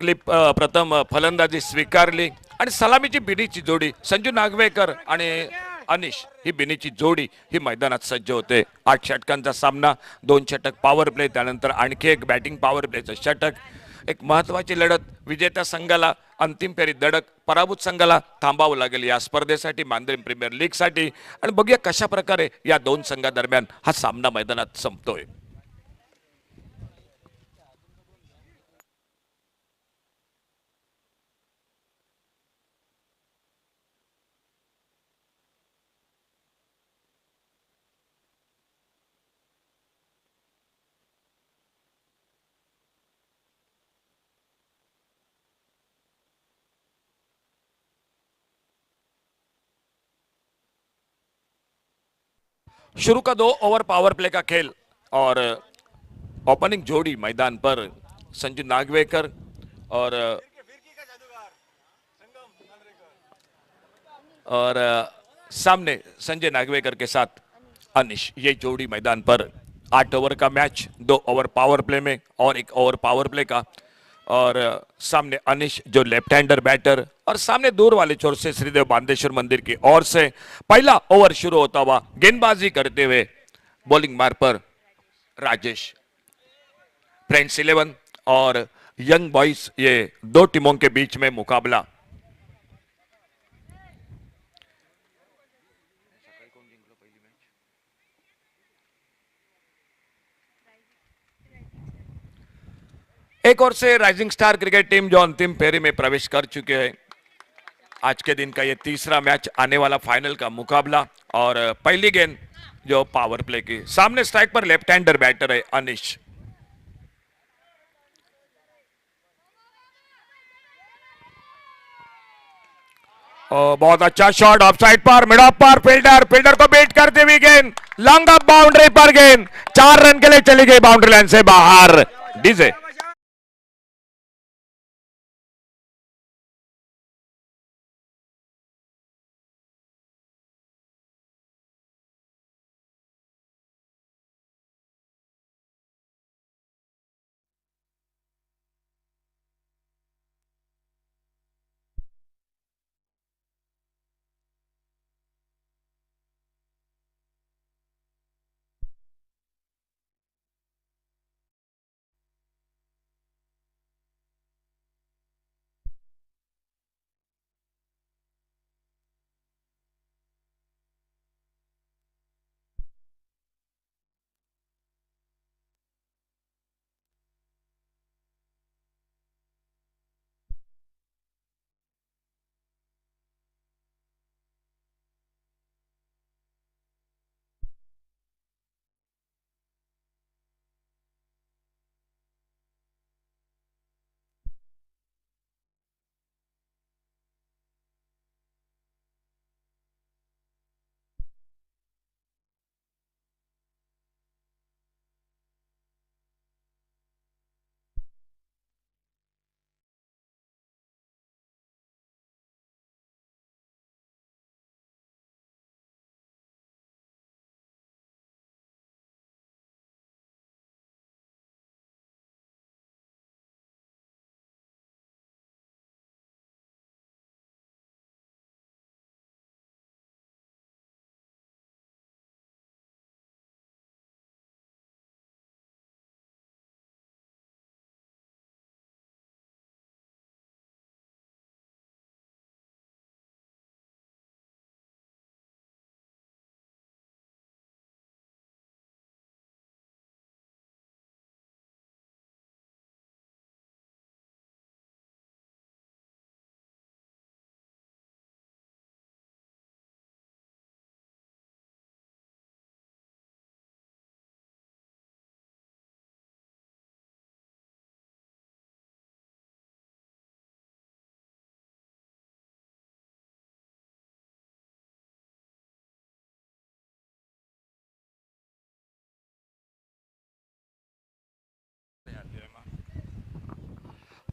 Clip प्रथम फलंदाजी स्वीकारली आणि सलामीची बिनीची जोडी संजू नागवेकर आणि अनिश ही बिनीची जोडी ही मैदानात सज्ज होते. 8 षटकांचा सामना, 2 षटक पॉवर प्ले, त्यानंतर आणखी एक बॅटिंग पॉवर प्लेचं षटक. एक महत्वाची लढत. विजेत्या संघाला अंतिम फेरीत धडक, पराभूत संघाला थांबावं लागेल या स्पर्धेसाठी, मानदेश प्रीमियर लीग साठी. आणि बघूया कशा प्रकारे या दोन संघादरम्यान हा सामना मैदानात संपतोय. शुरू का 2 ओवर पावर प्ले का खेल और ओपनिंग जोड़ी मैदान पर संजू नागवेकर और सामने संजय नागवेकर के साथ अनिश, ये जोड़ी मैदान पर. 8 ओवर का मैच, 2 ओवर पावर प्ले में और 1 ओवर पावर प्ले का. और सामने अनिश जो लेफ्ट हैंडर बैटर, और सामने दूर वाले छोर से श्रीदेव बांदेश्वर मंदिर की ओर से पहला ओवर शुरू होता हुआ गेंदबाजी करते हुए बॉलिंग मार पर राजेश. फ्रेंड्स 11 और यंग बॉयज, ये दो टीमों के बीच में मुकाबला. एक और से राइजिंग स्टार क्रिकेट टीम जो अंतिम फेरी में प्रवेश कर चुके हैं. आज के दिन का ये तीसरा मैच, आने वाला फाइनल का मुकाबला. और पहली गेंद जो पावर प्ले की, सामने स्ट्राइक पर लेफ्ट हैंडर बैटर है अनिश. बहुत अच्छा शॉट ऑफ साइड पर, मिड ऑफ पर, फील्डर को बीट करते हुए गेंद लॉन्ग ऑफ बाउंड्री पर, गेंद 4 रन के लिए चली गई बाउंड्री लाइन से बाहर. डीजे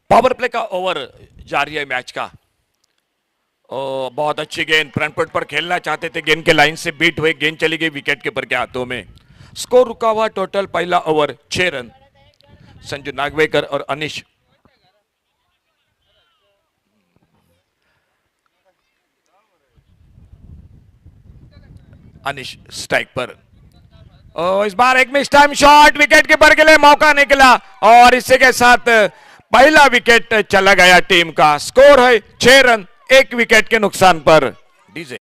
पावर प्ले का ओवर जारी है मैच का. बहुत अच्छी गेंद, फ्रंट फुट पर खेलना चाहते थे, गेंद के लाइन से बीट हुए, गेंद चली गई विकेट कीपर के हाथों में. स्कोर रुका हुआ टोटल पहला ओवर 6 रन. संजू नागवेकर और अनिश अनिश स्ट्राइक पर। इस बार एक miss time shot, wicket keeper के लिए मौका निकला और इसी के साथ पहला विकेट चला गया टीम का। स्कोर है 6 रन 1 विकेट के नुकसान पर। डीजे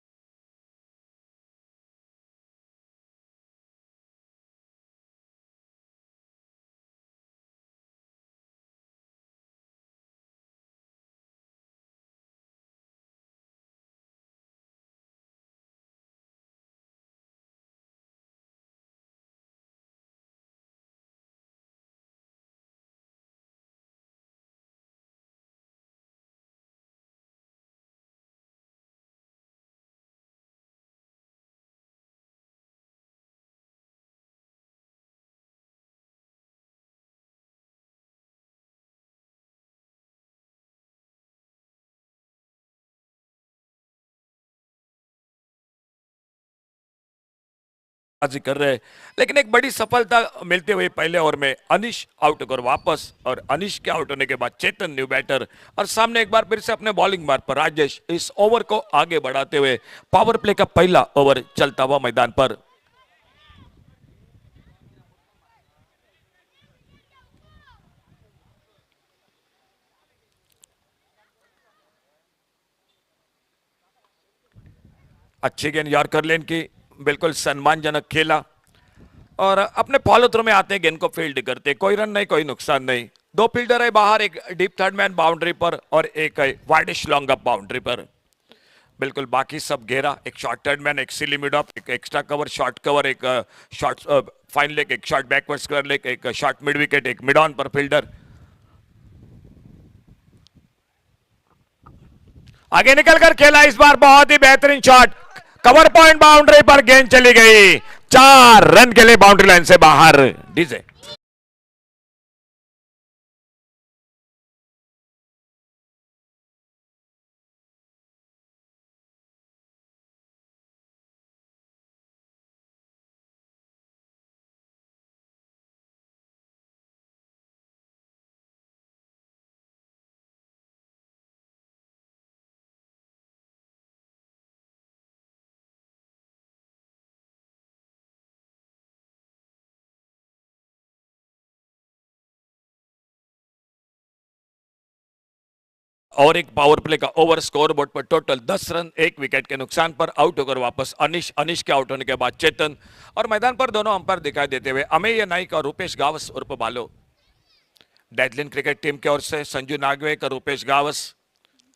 बाजी कर रहे हैं, लेकिन एक बड़ी सफलता मिलते हुए पहले ओवर में अनिश आउट होकर वापस, और अनिश के आउट होने के बाद चेतन न्यू बैटर, और सामने एक बार फिर से अपने बॉलिंग मार्ग पर राजेश इस ओवर को आगे बढ़ाते हुए पावर प्ले का पहला ओवर चलता हुआ मैदान पर। अच्छी गेंद यॉर्कर लेन की, बिल्कुल सम्मानजनक खेला, और अपने फॉलो थ्रू में आते हैं, गेंद को फील्ड करते, कोई रन नहीं कोई नुकसान नहीं। दो फील्डर है बाहर, एक डीप थर्ड मैन बाउंड्री पर और एक है वाइडिश लॉन्ग अप बाउंड्री पर। बिल्कुल बाकी सब घेरा, एक शॉर्ट थर्ड मैन, एक सिली मिड ऑफ, एक एक्स्ट्रा कवर, शॉर्ट कवर, एक शॉर्ट फाइन लेग, एक शॉर्ट बैकवर्ड स्क्वायर लेग, एक शॉर्ट मिड विकेट, एक मिड ऑन पर फील्डर। आगे निकलकर खेला इस बार, बहुत ही बेहतरीन शॉट, कवर पॉइंट बाउंड्री पर गेंद चली गई, 4 रन के लिए बाउंड्री लाइन से बाहर। डीजे और एक पावर प्ले का ओवर, स्कोर बोर्ड पर टोटल 10 रन 1 विकेट के नुकसान पर आउट होकर वापस अनिश, अनिश के आउट होने के बाद चेतन, और मैदान पर दोनों अंपायर दिखाई देते हुए अमेय नाइक और रूपेश गावस उर्फ बालो। डेडलिन क्रिकेट टीम की ओर से संजू नागवेक और रूपेश गावस,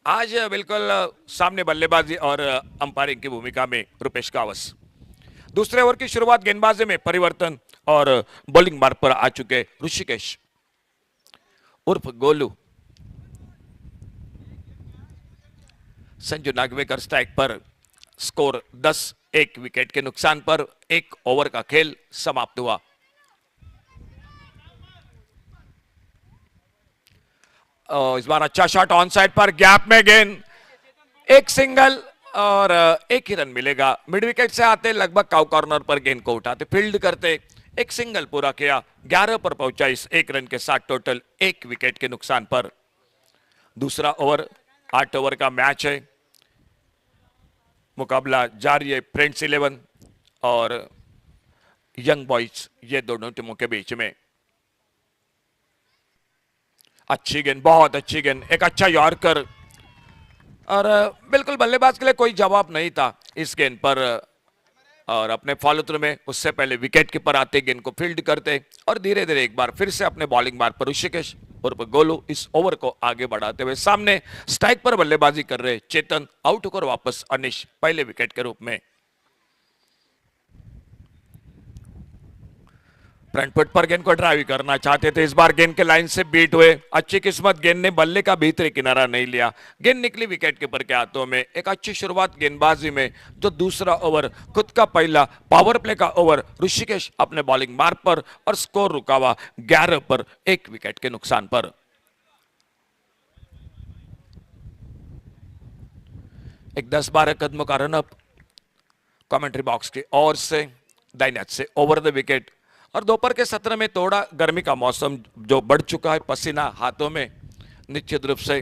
आज बिल्कुल सामने बल्लेबाजी और अंपायरिंग की भूमिका में रूपेश गावस। दूसरे ओवर की शुरुआत गेंदबाजी में परिवर्तन और बॉलिंग मार्ग पर आ चुके ऋषिकेश उर्फ गोलू। संजू नागवेकर स्ट्राइक पर, स्कोर 10 1 विकेट के नुकसान पर 1 ओवर का खेल समाप्त हुआ। इस बार अच्छा शॉट ऑन साइड पर, गैप में गेंद, एक सिंगल और 1 ही रन मिलेगा। मिड विकेट से आते लगभग काउ कॉर्नर पर गेंद को उठाते, फील्ड करते, एक सिंगल पूरा किया, 11 पर पहुंचा इस 1 रन के साथ, टोटल 1 विकेट के नुकसान पर। दूसरा ओवर, 8 ओवर का मैच है, मुकाबला जारी है फ्रेंड्स 11 और यंग बॉयज, ये दोनों टीमों के बीच में। अच्छी गेंद, बहुत अच्छी गेंद, एक अच्छा यॉर्कर, और बिल्कुल बल्लेबाज के लिए कोई जवाब नहीं था इस गेंद पर, और अपने फॉलो थ्रू में उससे पहले विकेट कीपर आते, गेंद को फील्ड करते, और धीरे धीरे एक बार फिर से अपने बॉलिंग मार्ग पर ऋषिकेश उर्फ गोलू इस ओवर को आगे बढ़ाते हुए सामने स्ट्राइक पर बल्लेबाजी कर रहे चेतन, आउट होकर वापस अनिश पहले विकेट के रूप में। फ्रंट फुट पर गेंद को ड्राइव करना चाहते थे, इस बार गेंद के लाइन से बीट हुए, अच्छी किस्मत, गेंद ने बल्ले का भीतरी किनारा नहीं लिया, गेंद निकली विकेट कीपर के हाथों में। एक अच्छी शुरुआत गेंदबाजी में, जो दूसरा ओवर खुद का पहला पावर प्ले का ओवर, ऋषिकेश अपने बॉलिंग मार्ग पर, और स्कोर रुका हुआ 11 पर 1 विकेट के नुकसान पर। एक 10-12 कदमों का रनअप कमेंट्री बॉक्स की ओर से दाहिने हाथ से ओवर द विकेट, और दोपहर के सत्र में थोड़ा गर्मी का मौसम जो बढ़ चुका है, पसीना हाथों में निश्चित रूप से,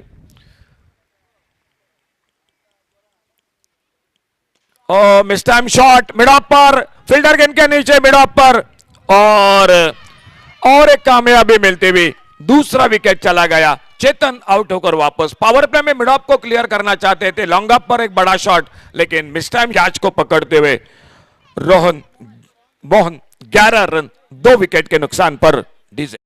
और miss time shot mid of पर, फील्डर गेंद के नीचे मिड ऑफ पर, और एक कामयाबी मिलती हुई दूसरा विकेट चला गया। चेतन आउट होकर वापस। पावर प्ले में मिड ऑफ को क्लियर करना चाहते थे, लॉन्ग ऑफ पर एक बड़ा शॉट, लेकिन मिस टाइम याच को पकड़ते हुए रोहन मोहन 11 रन 2 विकेट के नुकसान पर डीजे।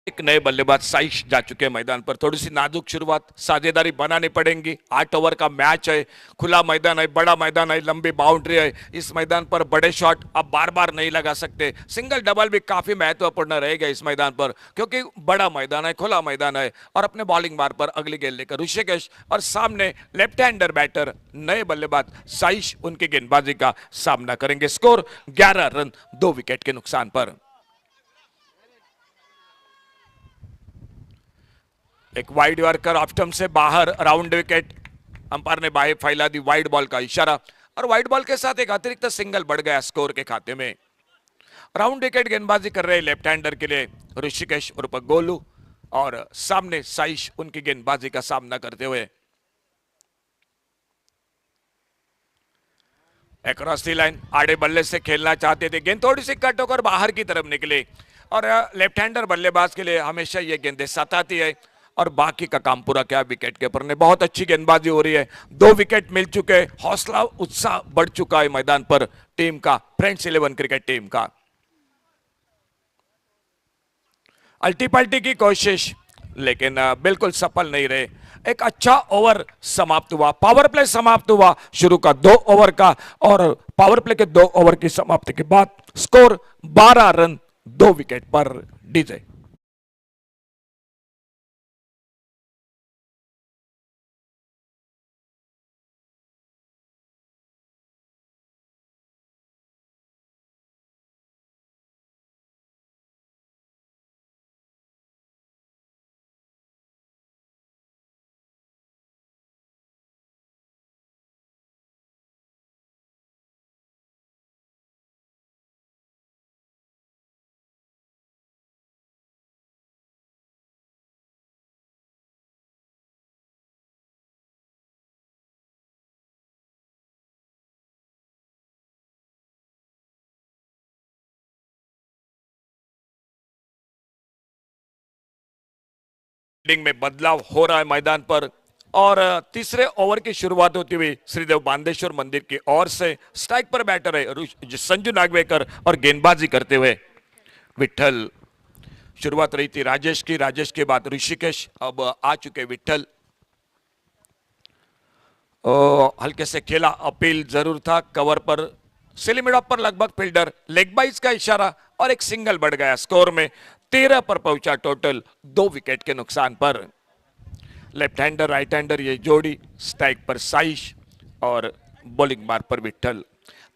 एक नए बल्लेबाज साइश जा चुके हैं मैदान पर। थोड़ी सी नाजुक शुरुआत, साझेदारी बनानी पड़ेगी। 8 ओवर का मैच है, खुला मैदान है, बड़ा मैदान है, लंबी बाउंड्री है। इस मैदान पर बड़े शॉट आप बार बार नहीं लगा सकते। सिंगल डबल भी काफी महत्वपूर्ण रहेगा इस मैदान पर, क्योंकि बड़ा मैदान है, खुला मैदान है। और अपने बॉलिंग बार पर अगली गेंद लेकर ऋषिकेश, और सामने लेफ्ट हैंडर बैटर नए बल्लेबाज साइश उनकी गेंदबाजी का सामना करेंगे। स्कोर 11 रन 2 विकेट के नुकसान पर। एक वाइड यॉर्कर ऑफ स्टंप से बाहर, राउंड विकेट। अंपायर ने बाहें फैला दी, वाइड बॉल का इशारा, और वाइड बॉल के साथ एक अतिरिक्त सिंगल बढ़ गया स्कोर के खाते में। राउंड विकेट गेंदबाजी कर रहे लेफ्ट हैंडर के लिए ऋषिकेश उर्फ गोलू, और सामने साइश उनकी गेंदबाजी का सामना करते हुए। अक्रॉस दी लाइन आड़े बल्ले से खेलना चाहते थे, गेंद थोड़ी सी कट होकर बाहर की तरफ निकले, और लेफ्ट हैंडर बल्लेबाज के लिए हमेशा ये गेंदें सताती है, और बाकी का काम पूरा क्या विकेट कीपर ने। बहुत अच्छी गेंदबाजी हो रही है, 2 विकेट मिल चुके, हौसला उत्साह बढ़ चुका है मैदान पर टीम का, फ्रेंड्स 11 क्रिकेट टीम का। अल्टी पल्टी की कोशिश, लेकिन बिल्कुल सफल नहीं रहे। एक अच्छा ओवर समाप्त हुआ, पावर प्ले समाप्त हुआ शुरू का 2 ओवर का, और पावर प्ले के 2 ओवर की समाप्ति के बाद स्कोर 12 रन 2 विकेट पर डीजे। में बदलाव हो रहा है मैदान पर, और तीसरे ओवर की शुरुआत होती हुई श्रीदेव बांदेश्वर मंदिर की ओर से। स्ट्राइक पर बैटर है संजू नागवेकर, और गेंदबाजी करते हुए विठल। शुरुआत रही थी राजेश की, राजेश के बाद ऋषिकेश, अब आ चुके विठल। हल्के से खेला, अपील जरूर था, कवर पर सिली मिड ऑफ पर लगभग फील्डर, लेग बाइज का इशारा, और एक सिंगल बढ़ गया स्कोर में। 13 पर पहुंचा टोटल 2 विकेट के नुकसान पर। लेफ्ट हैंडर राइट हैंडर ये जोड़ी, स्ट्राइक पर साइश और बॉलिंग मार पर विठल।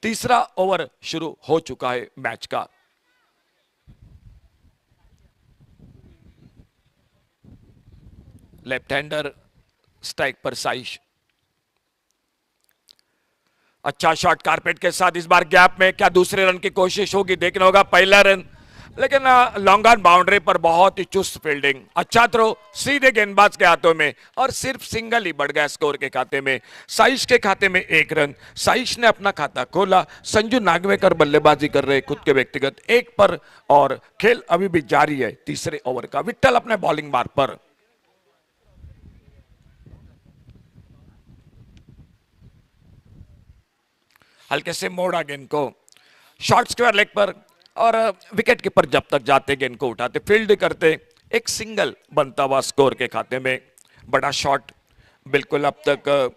तीसरा ओवर शुरू हो चुका है मैच का। लेफ्ट हैंडर स्ट्राइक पर साइश। अच्छा शॉट कारपेट के साथ, इस बार गैप में, क्या दूसरे रन की कोशिश होगी, देखना होगा। पहला रन, लेकिन लॉन्ग ऑन बाउंड्री पर बहुत ही चुस्त फील्डिंग, अच्छा थ्रो सीधे गेंदबाज के हाथों में, और सिर्फ सिंगल ही बढ़ गया स्कोर के खाते में। साइश के खाते में 1 रन। साइश ने अपना खाता खोला। संजू नागवेकर बल्लेबाजी कर रहे खुद के व्यक्तिगत 1 पर, और खेल अभी भी जारी है तीसरे ओवर का। विट्ठल अपने बॉलिंग मार्ग पर। हल्के से मोड़ा गेंद को, शॉर्ट स्क्वायर लेग पर, और विकेट कीपर जब तक जाते गेंद को उठाते, फील्ड करते, एक सिंगल बनता हुआ स्कोर के खाते में। बड़ा शॉट बिल्कुल अब तक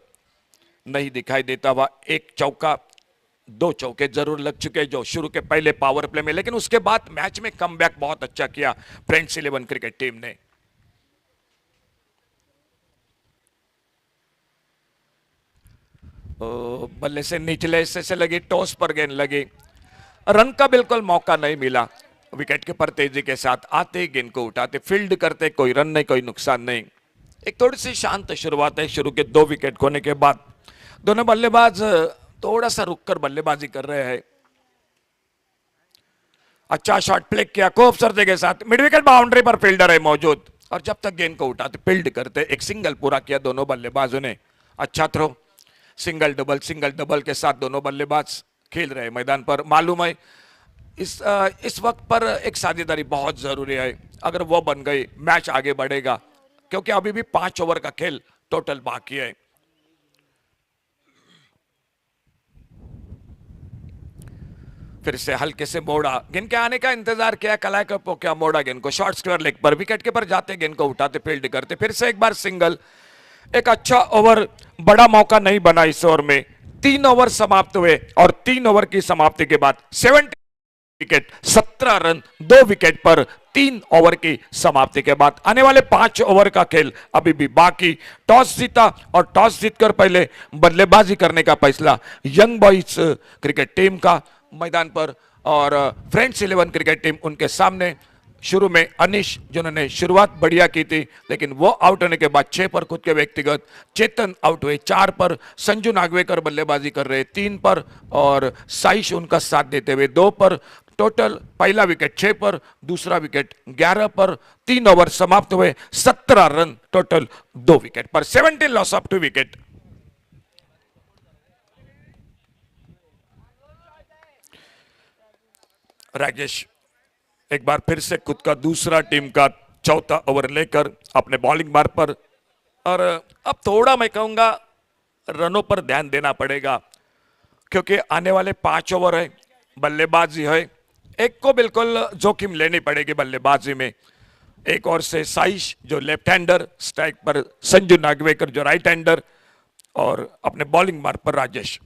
नहीं दिखाई देता हुआ, एक चौका दो चौके जरूर लग चुके जो शुरू के पहले पावर प्ले में, लेकिन उसके बाद मैच में कमबैक बहुत अच्छा किया फ्रेंड्स 11 क्रिकेट टीम ने। बल्ले से निचले हिस्से से लगी, टॉस पर गेंद लगी, रन का बिल्कुल मौका नहीं मिला। विकेट कीपर तेजी के साथ आते गेंद को उठाते फील्ड करते, कोई रन नहीं, कोई नुकसान नहीं। एक थोड़ी सी शांत शुरुआत है शुरू के 2 विकेट खोने के बाद। दोनों बल्लेबाज थोड़ा सा रुककर बल्लेबाजी कर रहे हैं। अच्छा शॉट प्ले किया खूबसूरती के साथ, मिड विकेट बाउंड्री पर फील्डर है मौजूद, और जब तक गेंद को उठाते फील्ड करते, एक सिंगल पूरा किया दोनों बल्लेबाजों ने। अच्छा थ्रो, सिंगल डबल के साथ दोनों बल्लेबाज खेल रहे मैदान पर। मालूम है इस वक्त पर एक साझेदारी बहुत जरूरी है, अगर वो बन गई मैच आगे बढ़ेगा, क्योंकि अभी भी 5 ओवर का खेल टोटल बाकी है। फिर से हल्के से मोड़ा, गेंद के आने का इंतजार किया, कलाई का पोक्या, मोड़ा गेंद को शॉर्ट स्क्वायर लेग पर, विकेट के पर जाते गेंद को उठाते फील्ड करते, फिर से एक बार सिंगल। एक अच्छा ओवर, बड़ा मौका नहीं बना इस ओवर में। 3 ओवर समाप्त हुए और 3 ओवर की समाप्ति के बाद 70 विकेट, 17 रन, 2 विकेट पर 3 ओवर की समाप्ति के बाद। आने वाले 5 ओवर का खेल अभी भी बाकी। टॉस जीता और टॉस जीतकर पहले बल्लेबाजी करने का फैसला यंग बॉयज क्रिकेट टीम का मैदान पर, और फ्रेंड्स 11 क्रिकेट टीम उनके सामने। शुरू में अनिश जिन्होंने शुरुआत बढ़िया की थी, लेकिन वो आउट होने के बाद 6 पर खुद के व्यक्तिगत, चेतन आउट हुए 4 पर, संजू नागवेकर बल्लेबाजी कर रहे 3 पर, और साइश उनका साथ देते हुए 2 पर। टोटल पहला विकेट 6 पर, दूसरा विकेट 11 पर, 3 ओवर समाप्त हुए, 17 रन टोटल 2 विकेट पर, 17 लॉस ऑफ 2 विकेट। राजेश एक बार फिर से खुद का दूसरा टीम का चौथा ओवर लेकर अपने बॉलिंग मार्ग पर, और अब थोड़ा मैं कहूंगा रनों पर ध्यान देना पड़ेगा, क्योंकि आने वाले 5 ओवर है, बल्लेबाजी है, एक को बिल्कुल जोखिम लेनी पड़ेगी बल्लेबाजी में। एक और से साइश जो लेफ्ट हैंडर, स्ट्राइक पर संजू नागवेकर जो राइट हैंडर, और अपने बॉलिंग मार्ग पर राजेश।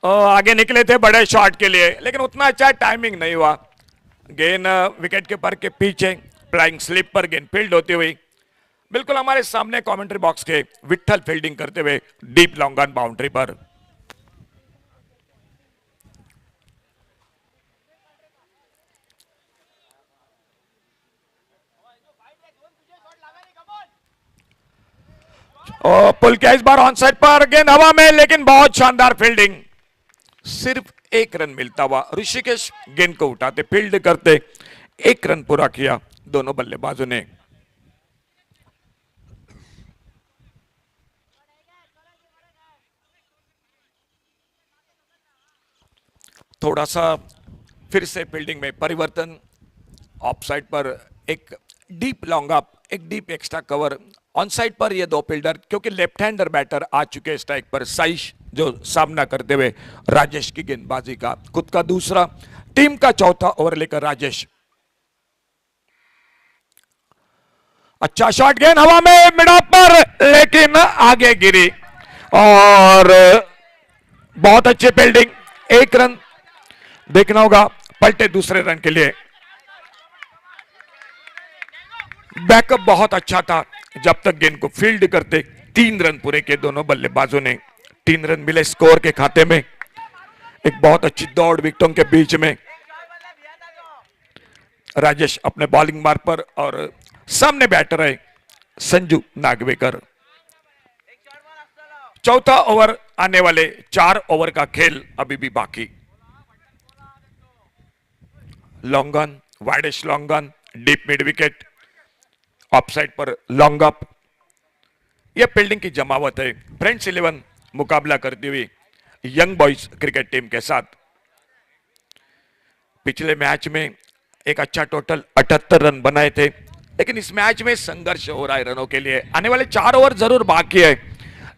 आगे निकले थे बड़े शॉट के लिए, लेकिन उतना अच्छा टाइमिंग नहीं हुआ। गेंद विकेट के पर के पीछे फ्लाइंग स्लिप पर गेंद फील्ड होती हुई बिल्कुल हमारे सामने कमेंट्री बॉक्स के विट्ठल फील्डिंग करते हुए डीप लॉन्ग ऑन बाउंड्री पर। पुल किया इस बार ऑन साइड पर, गेंद हवा में, लेकिन बहुत शानदार फील्डिंग, सिर्फ 1 रन मिलता हुआ ऋषिकेश गेंद को उठाते फील्ड करते 1 रन पूरा किया दोनों बल्लेबाजों ने। थोड़ा सा फिर से फील्डिंग में परिवर्तन, ऑफ साइड पर एक डीप लॉन्ग अप, एक deep extra cover, on side पर ये 2 फील्डर, क्योंकि लेफ्ट हैंडर बैटर आ चुके स्ट्राइक पर, साइश जो सामना करते हुए राजेश की गेंदबाजी का खुद का दूसरा, टीम का चौथा ओवर लेकर राजेश। अच्छा शॉट, गेंद हवा में मिड ऑफ पर, लेकिन आगे गिरी, और बहुत अच्छी फील्डिंग, 1 रन देखना होगा पलटे दूसरे रन के लिए। बैकअप बहुत अच्छा था, जब तक गेंद को फील्ड करते 3 रन पूरे किए दोनों बल्लेबाजों ने। 3 रन मिले स्कोर के खाते में, एक बहुत अच्छी दौड़ विकेटों के बीच में। राजेश अपने बॉलिंग मार्ग पर, और सामने बैटर है संजू नागवेकर। चौथा ओवर, आने वाले 4 ओवर का खेल अभी भी बाकी। Long on, widish long on, deep mid wicket, of side पर लॉन्ग अप, यह फील्डिंग की जमावट है फ्रेंड्स 11 मुकाबला करती हुई यंग बॉयज क्रिकेट टीम के साथ। पिछले मैच में एक अच्छा टोटल 78 रन बनाए थे, लेकिन इस मैच में संघर्ष हो रहा है रनों के लिए। आने वाले 4 ओवर जरूर बाकी है,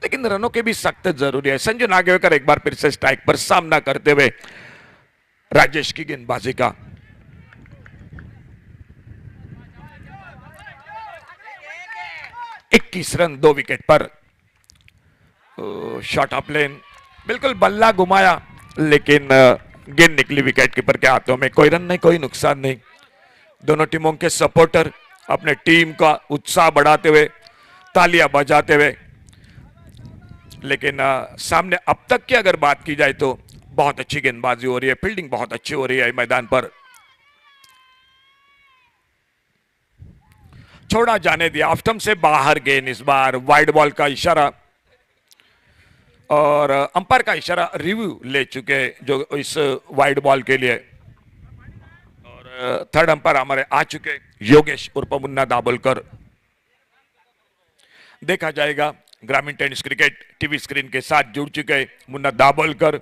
लेकिन रनों के भी सख्त जरूरी है। संजू नागवेकर एक बार फिर से स्ट्राइक पर सामना करते हुए राजेश की गेंदबाजी का। 21 रन 2 विकेट पर। शॉट ऑफ लेन, बिल्कुल बल्ला घुमाया लेकिन गेंद निकली विकेट कीपर के हाथों में। कोई रन नहीं, कोई नुकसान नहीं। दोनों टीमों के सपोर्टर अपने टीम का उत्साह बढ़ाते हुए तालियां बजाते हुए। लेकिन सामने अब तक की अगर बात की जाए तो बहुत अच्छी गेंदबाजी हो रही है, फील्डिंग बहुत अच्छी हो रही है मैदान पर। छोड़ा जाने दिया, ऑफ स्टंप से बाहर गेंद, इस बार वाइड बॉल का इशारा और अंपायर का इशारा रिव्यू ले चुके जो इस वाइड बॉल के लिए। और थर्ड अंपायर हमारे आ चुके योगेश उर्फ मुन्ना दाभोलकर। देखा जाएगा ग्रामीण टेनिस क्रिकेट टीवी स्क्रीन के साथ जुड़ चुके मुन्ना दाभोलकर।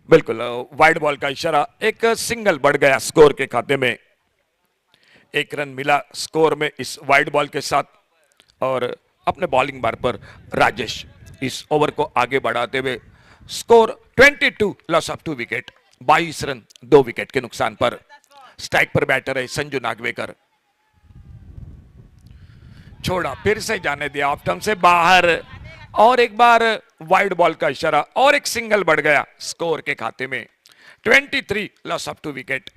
बिल्कुल वाइड बॉल का इशारा, एक सिंगल बढ़ गया स्कोर के खाते में। 1 रन मिला स्कोर में इस वाइड बॉल के साथ। और अपने बॉलिंग बार पर राजेश इस ओवर को आगे बढ़ाते हुए score 22, loss of 2 wicket, 22 run 2 wicket के नुकसान पर। स्ट्राइक पर बैटर है संजू नागवेकर। छोड़ा, फिर से जाने दिया ऑफ स्टंप से बाहर और एक बार वाइड बॉल का इशारा और एक सिंगल बढ़ गया स्कोर के खाते में। 23, लॉस ऑफ 2 विकेट।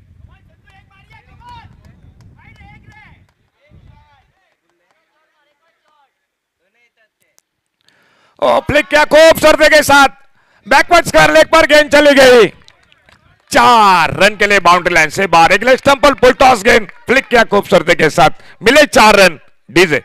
फ्लिक किया खूबसूरती के साथ, बैकवर्ड स्क्वायर लेग पर गेंद चली गई। 4 रन के लिए बाउंड्री लाइन से बाहर। एक लेग स्टंप पर फुल टॉस गेंद, फ्लिक किया खूबसूरती के साथ, मिले 4 रन। डीजे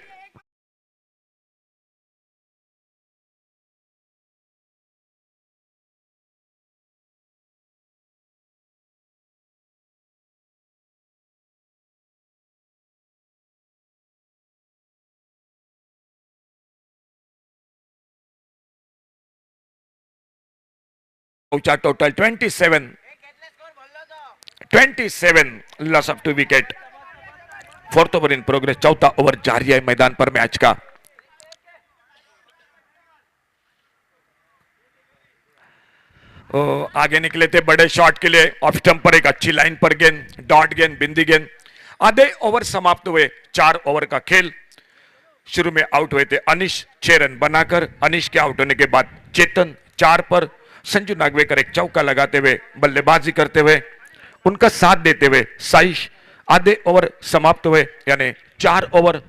पहुंचा total 27 loss of 2 wicket. 4th over in progress, चौथा ओवर जारी है मैदान पर मैच का। आगे निकले थे बड़े शॉट के लिए, ऑफ स्टंप पर एक अच्छी लाइन पर गेंद, डॉट गेंद, बिंदी गेंद। आधे ओवर समाप्त हुए, 4 ओवर का खेल। शुरू में आउट हुए थे अनिश 6 रन बनाकर। अनिश के आउट होने के बाद चेतन 4 पर, संजू नागवेकर एक चौका लगाते हुए बल्लेबाजी करते हुए, उनका साथ देते हुए साइश। आधे ओवर समाप्त हुए यानी 4 ओवर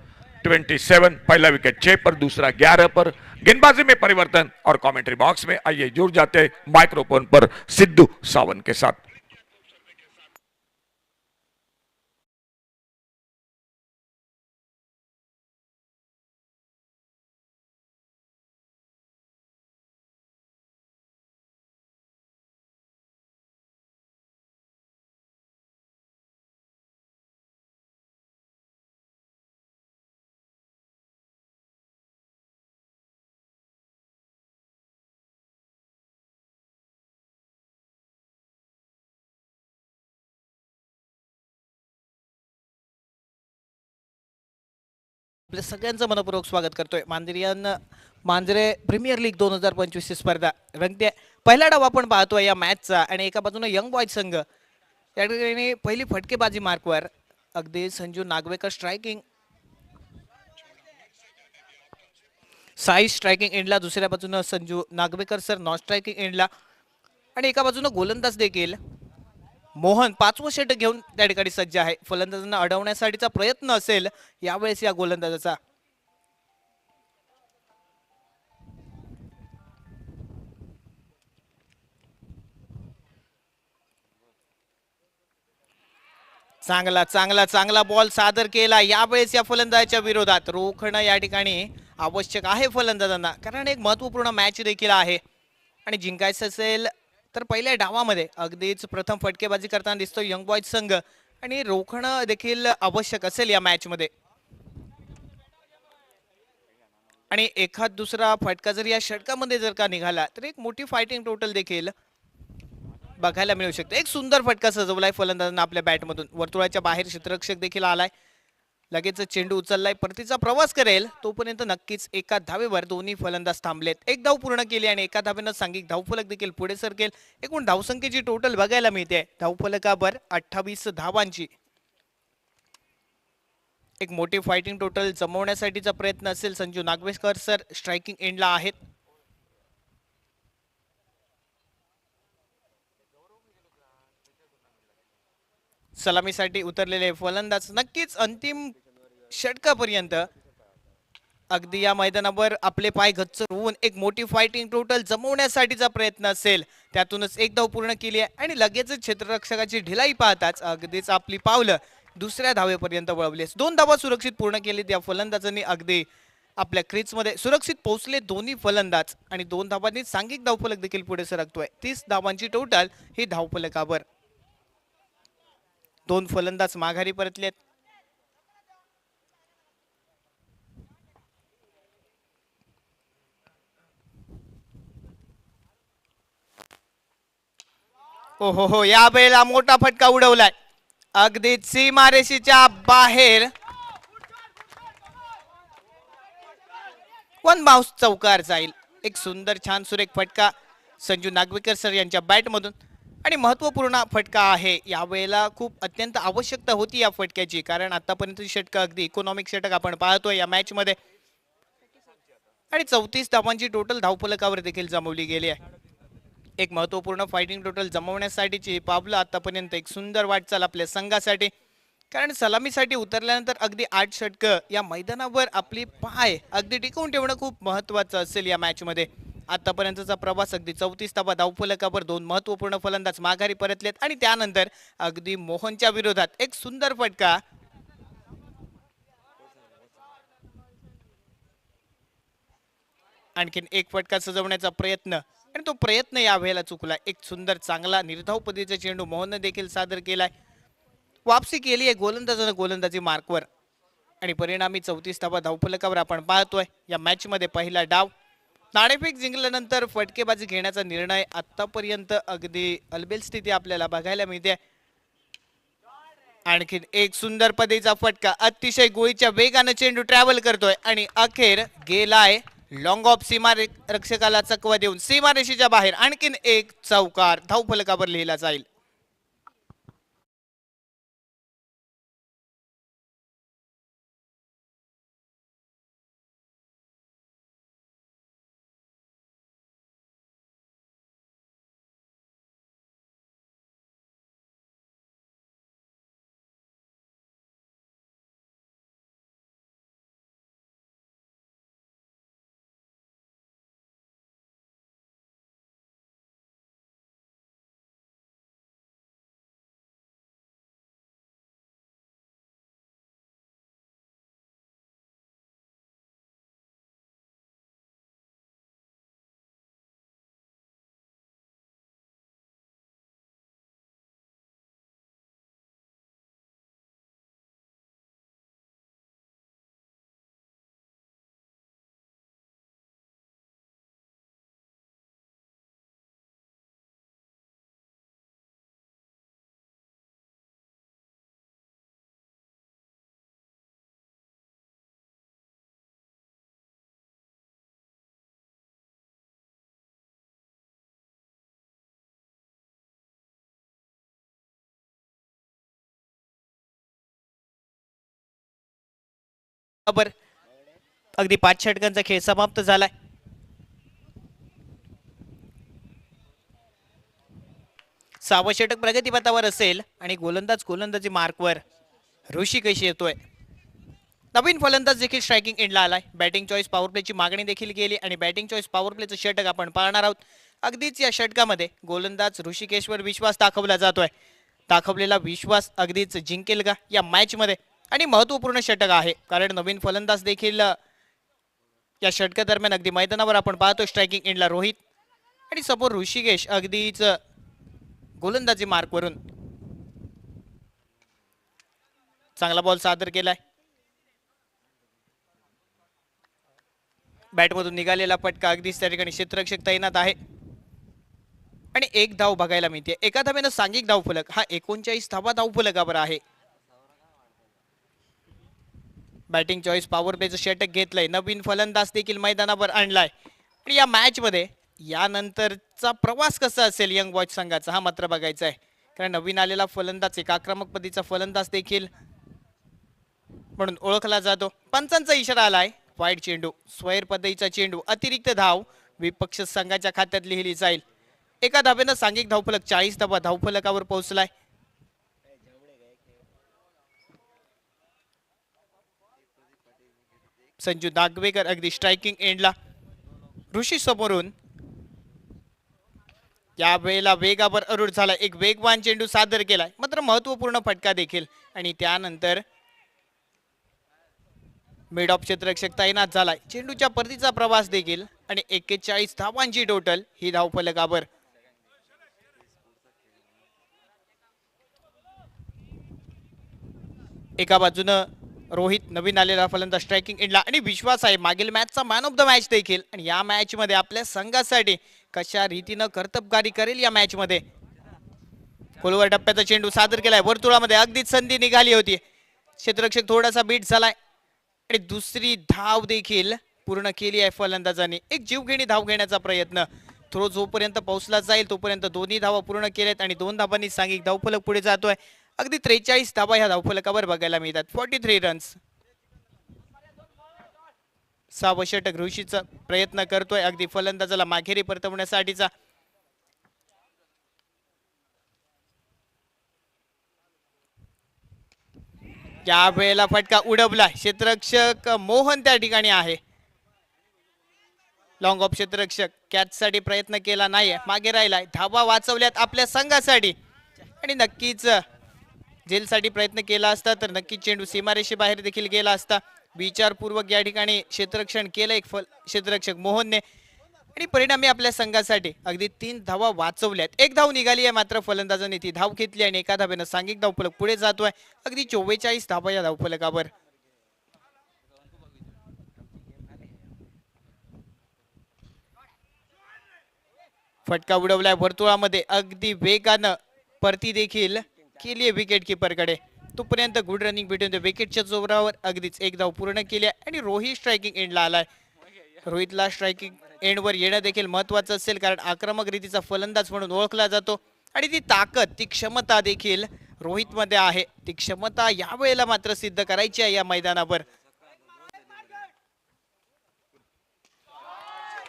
27, पहला विकेट 6 पर, दूसरा 11 पर। गेंदबाजी में परिवर्तन और कमेंट्री बॉक्स में आइए जुड़ जाते माइक्रोफोन पर सिद्धू सावन के साथ। आपल्या सगळ्यांचं मनपूर्वक स्वागत करतोय। मांजरे प्रीमियर लीग 2025 ची स्पर्धा रंगते। पहिला डाव आपण पाहतोय या मॅचचा आणि एका बाजूने यंग बॉयज संघ या ठिकाणी पहिली फटकेबाजी मार्कवर अगदी संजू नागवेकर स्ट्रायकिंग, साई स्ट्रायकिंग एंडला, दुसऱ्या बाजूने Sanju Nagwekar sir non striking एंडला आणि एका बाजूने गोलंदाज देखील मोहन 5वं षटक घेऊन त्या ठिकाणी सज्ज आहे। फलंदाजांना अडवण्यासाठीचा प्रयत्न असेल यावेळेस या गोलंदाजाचा। चांगला चांगला चांगला बॉल सादर केला यावेळेस या फलंदाजाच्या विरोधात। रोखणं या ठिकाणी आवश्यक आहे फलंदाजांना, कारण एक महत्त्वपूर्ण मॅच देखील आहे आणि जिंकायचं असेल तर पहिल्या डावामध्ये अगदीच प्रथम फटकेबाजी करताना दिसतो यंग बॉयज संघ आणि रोखणं देखील आवश्यक असेल या मॅच मध्ये। आणि एखाद दुसरा फटका जर या षटकामध्ये जर का निघाला तर एक मोठी फायटिंग टोटल देखील बघायला मिळू शकते. एक सुंदर फटका सजवलाय फलंदाजांना आपल्या बॅटमधून. वर्तुळाच्या बाहेर क्षेत्ररक्षक देखील आलाय. लगेच चेंडू उचललाय, परतीचा प्रवास करेल तोपर्यंत नक्कीच एका धावेवर दोन्ही फलंदाज थांबलेत. एक धाव पूर्ण केली आणि एका धावेनं सांघिक धावफलक देखील पुढे सरकेल. एकूण धावसंख्येची टोटल बघायला मिळते धावफलकावर 28 धावांची. एक मोठी फायटिंग टोटल जमवण्यासाठीचा प्रयत्न असेल. संजू नागवेकर सर स्ट्रायकिंग एंडला आहेत. सलामीसाठी उतरलेले फलंदाज नक्कीच अंतिम षटकापर्यंत अगदी या मैदानावर आपले पाय गच्च रोवून एक मोठी फायटिंग टोटल जमवण्यासाठीचा प्रयत्न असेल. त्यातूनच एक धाव पूर्ण केली आहे आणि लगेचच क्षेत्ररक्षकाची ढिलाई पाहताच अगदीच आपली पावलं दुसऱ्या धावेपर्यंत वळवली. 2 धावा सुरक्षित पूर्ण केली त्या फलंदाजांनी. अगदी आपल्या क्रीजमध्ये सुरक्षित पोहोचले दोन्ही फलंदाज आणि 2 धावांनी सांघिक धावफलक देखील पुढे सरकतोय. 30 धावांची टोटल ही धावफलकावर. 2 फलंदाज माघारी परतलेत. हो या वेळेला मोठा फटका उडवलाय. अगदी सीमारेषेच्या बाहेर वन बाउन्स चौकार जाईल. एक सुंदर छान सुरेख फटका संजू नागवेकर सर यांच्या बॅटमधून आणि महत्वपूर्ण फटका आहे. यावेळेला खूप अत्यंत आवश्यकता होती या फटक्याची, कारण आतापर्यंत षटक अगदी इकॉनॉमिक षटक आपण पाहतोय या मॅच मध्ये आणि 34 धावांची टोटल धावफलकावर देखील जमवली गेली आहे. एक महत्वपूर्ण फायटिंग टोटल जमवण्यासाठीची पावलं आतापर्यंत एक सुंदर वाटचाल आपल्या संघासाठी, कारण सलामीसाठी उतरल्यानंतर अगदी 8 षटकं या मैदानावर आपली पाय अगदी टिकवून ठेवणं खूप महत्वाचं असेल या मॅच मध्ये. आतापर्यंतचा प्रवास अगदी 34 धावा धावफलकावर 2 महत्वपूर्ण फलंदाज माघारी परतलेत आणि त्यानंतर अगदी मोहनच्या विरोधात एक सुंदर फटका. आणखीन एक फटका सजवण्याचा प्रयत्न आणि तो प्रयत्न यावेळेला चुकला. एक सुंदर चांगला निर्धाव पद्धतीचा चेंडू मोहनने देखील सादर केलाय. वापसी केली आहे गोलंदाजानं गोलंदाजी मार्कवर आणि परिणामी 34 धावा धावफलकावर आपण पाहतोय. या मॅच मध्ये पहिला डाव नाणेफेक जिंकल्यानंतर फटकेबाजी घेण्याचा निर्णय आतापर्यंत अगदी अलबेल स्थिती आपल्याला बघायला मिळते. आणखीन एक सुंदर पद्धतीचा फटका. अतिशय गोळीच्या वेगाने चेंडू ट्रॅव्हल करतोय आणि अखेर गेलाय लॉंग ऑफ. सीमा रक्षकाला चकवा देऊन सीमारेषेच्या बाहेर आणखीन एक चौकार धावफलकावर लिहिला जाईल. अगदी 5 षटकांचा खेळ समाप्त झालाय. सहावं षटक प्रगतीपथावर असेल आणि गोलंदाजी मार्कवर ऋषिकेश येतोय. नवीन फलंदाज देखील स्ट्रायकिंग एंडला आलाय. बॅटिंग चॉईस पॉवर प्लेची मागणी देखील केली आणि बॅटिंग चॉईस पॉवर प्लेचं षटक आपण पाहणार आहोत. अगदीच या षटकामध्ये गोलंदाज ऋषिकेशवर विश्वास दाखवला जातोय. दाखवलेला विश्वास अगदीच जिंकेल का या मॅच मध्ये, आणि महत्वपूर्ण षटक आहे कारण नवीन फलंदाज देखील या षटका दरम्यान अगदी मैदानावर आपण पाहतो. स्ट्रायकिंग एंडला रोहित आणि समोर ऋषिकेश अगदीच गोलंदाजी मार्कवरून चांगला बॉल सादर केलाय. बॅटमधून निघालेला फटका. अगदीच त्या ठिकाणी क्षेत्ररक्षक तैनात आहे. आणि एक धाव बघायला मिळते. एका धावेनं सांघिक धावफलक हा 39 धावा धावफलकावर आहे. बॅटिंग चॉईस पॉवर प्लेचं षटक घेतलंय, नवीन फलंदाज देखील मैदानावर आणलाय. आणि या मॅच मध्ये यानंतरचा प्रवास कसा असेल यंग बॉयज संघाचा हा मात्र बघायचा आहे. कारण नवीन आलेला फलंदाज एक आक्रमक पद्धतीचा फलंदाज देखील म्हणून ओळखला जातो. पंचांचा इशारा आलाय, वाईड चेंडू, स्वैर पद्धतीचा चेंडू, अतिरिक्त धाव विपक्ष संघाच्या खात्यात लिहिली जाईल. एका धावेनं सांघिक धावफलक 40 धावा धावफलकावर पोहोचलाय. संजू नागवेकर अगदी स्ट्रायकिंग एंडला, ऋषी समोरून या वेळेला वेगावर अरूढ झाला. एक वेगवान चेंडू सादर केलाय, मात्र महत्वपूर्ण फटका देखील. आणि त्यानंतर मिड ऑफ क्षेत्ररक्षक तैनात झालाय. चेंडूच्या परतीचा प्रवास देखील आणि 41 धावांची टोटल ही धावफलकावर. एका बाजूनं रोहित नवीन आलेला फलंदाज स्ट्रायकिंग एंडला आणि विश्वास आहे मागील मॅचचा मॅन ऑफ द मॅच देखील. आणि या मॅच मध्ये आपल्या संघासाठी कशा रीतीनं कर्तबगारी करेल या मॅच मध्ये. खोलवर टप्प्याचा चेंडू सादर केलाय, वर्तुळामध्ये अगदीच संधी निघाली होती. क्षेत्ररक्षक थोडासा बीट झालाय आणि दुसरी धाव देखील पूर्ण केली आहे फलंदाजांनी. एक जीवघेणी धाव घेण्याचा प्रयत्न, थ्रो जोपर्यंत पोहोचला जाईल तोपर्यंत दोन्ही धावा पूर्ण केल्यात आणि 2 धावांनी सांघिक धावफलक पुढे जातोय. अगदी 43 धावा ह्या धावफलकावर बघायला मिळतात. 43 रन्स. सहावं षटक ऋषीचा प्रयत्न करतोय अगदी फलंदाजाला माघेरी परतवण्यासाठीचा. या वेळेला फटका उडवला, क्षेत्ररक्षक मोहन त्या ठिकाणी आहे. लॉंग ऑफ क्षेत्ररक्षक कॅच साठी प्रयत्न केला नाहीये, मागे राहिलाय. धावा वाचवल्यात आपल्या संघासाठी आणि नक्कीच जेलसाठी प्रयत्न केला असता तर नक्कीच चेंडू सीमारेषे बाहेर देखील गेला असता. विचारपूर्वक या ठिकाणी क्षेत्ररक्षण केलं एक क्षेत्ररक्षक मोहनने आणि परिणामी आपल्या संघासाठी अगदी 3 धावा वाचवल्यात. एक धाव निघाली आहे, मात्र फलंदाजाने ती धाव घेतली आणि एका धावेनं सांघिक धावफलक पुढे जातोय. अगदी 44 धावा या धावफलकावर. फटका उडवलाय वर्तुळामध्ये, अगदी वेगानं परती देखील केली आहे विकेट कीपरकडे. तोपर्यंत गुड रनिंग बिटवीन द विकेटच्या जोरावर अगदीच एक धाव पूर्ण केली आहे आणि रोहित स्ट्रायकिंग एंडला आलाय. रोहितला स्ट्रायकिंग एंडवर येणं देखील महत्वाचं असेल, कारण आक्रमक रीतीचा फलंदाज म्हणून ओळखला जातो आणि ती ताकद, ती क्षमता देखील रोहित मध्ये आहे. ती क्षमता या वेळेला मात्र सिद्ध करायची आहे या मैदानावर.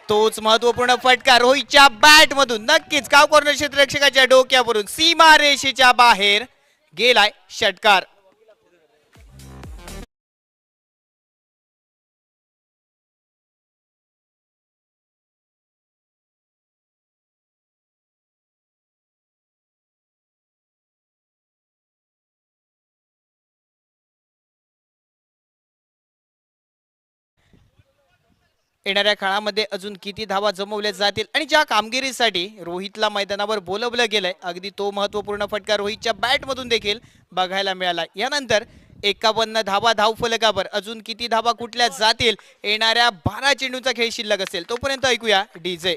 तोच महत्वपूर्ण फटका रोहितच्या बॅट मधून नक्कीच गाव कॉर्नर क्षेत्ररक्षकाच्या डोक्यावरून सीमारेषेच्या बाहेर गेलाय षटकार. येणाऱ्या काळामध्ये अजून किती धावा जमवल्या जातील आणि ज्या कामगिरीसाठी रोहितला मैदानावर बोलवलं गेलंय, अगदी तो महत्वपूर्ण फटका रोहितच्या बॅट मधून देखील बघायला मिळाला. यानंतर 51 धावा धावफलकावर अजून किती धावा कुठल्या जातील, येणाऱ्या 12 चेंडूचा खेळ शिल्लक असेल. तोपर्यंत ऐकूया डीजे.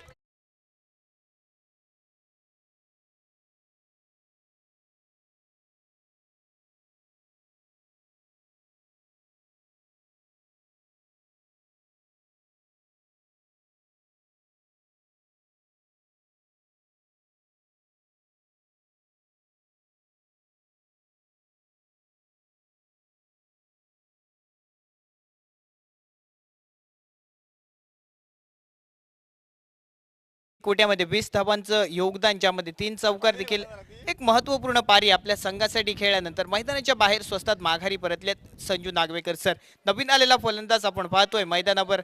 कोट्यामध्ये 20 धावांचं योगदान, ज्यामध्ये 3 चौकार देखील एक महत्वपूर्ण पारी आपल्या संघासाठी खेळल्यानंतर मैदानाच्या बाहेर स्वस्तात माघारी परतलेत संजू नागवेकर सर. नवीन आलेला फलंदाज आपण पाहतोय मैदानावर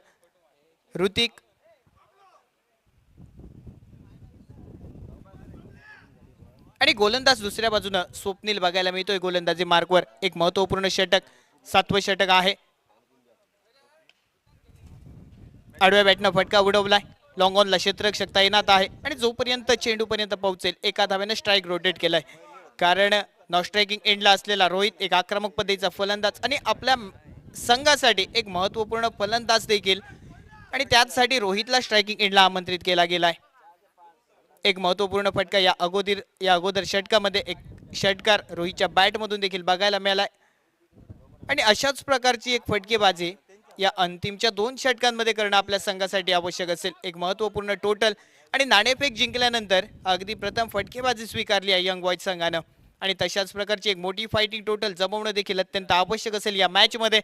ऋतिक. आणि गोलंदाज दुसऱ्या बाजूनं स्वप्नील बघायला मिळतोय गोलंदाजी मार्कवर. एक महत्वपूर्ण षटक, 7वं षटक आहे. आडव्या बॅटनं फटका उडवलाय, लॉंग ऑनला क्षेत्ररक्षक तैनात आहे आणि जोपर्यंत चेंडू पर्यंत पोहोचेल एका धावेने स्ट्राईक रोटेट केलाय. कारण नॉ स्ट्रायकिंग एंडला असलेला रोहित एक आक्रमक पद्धतीचा फलंदाज आणि आपल्या संघासाठी एक महत्वपूर्ण फलंदाज देखील, आणि त्याचसाठी रोहितला स्ट्रायकिंग एंडला आमंत्रित केला गेलाय. एक महत्वपूर्ण फटका या अगोदर षटकामध्ये एक षटकार रोहितच्या बॅटमधून देखील बघायला मिळालाय आणि अशाच प्रकारची एक फटकेबाजी या अंतिमच्या 2 षटकांमध्ये करणं आपल्या संघासाठी आवश्यक असेल. एक महत्वपूर्ण टोटल आणि नाणेफेक जिंकल्यानंतर अगदी प्रथम फटकेबाजी स्वीकारली आहे यंग बॉयज संघानं आणि तशाच प्रकारची एक मोठी फायटिंग टोटल जमवणं देखील अत्यंत आवश्यक असेल या मॅच मध्ये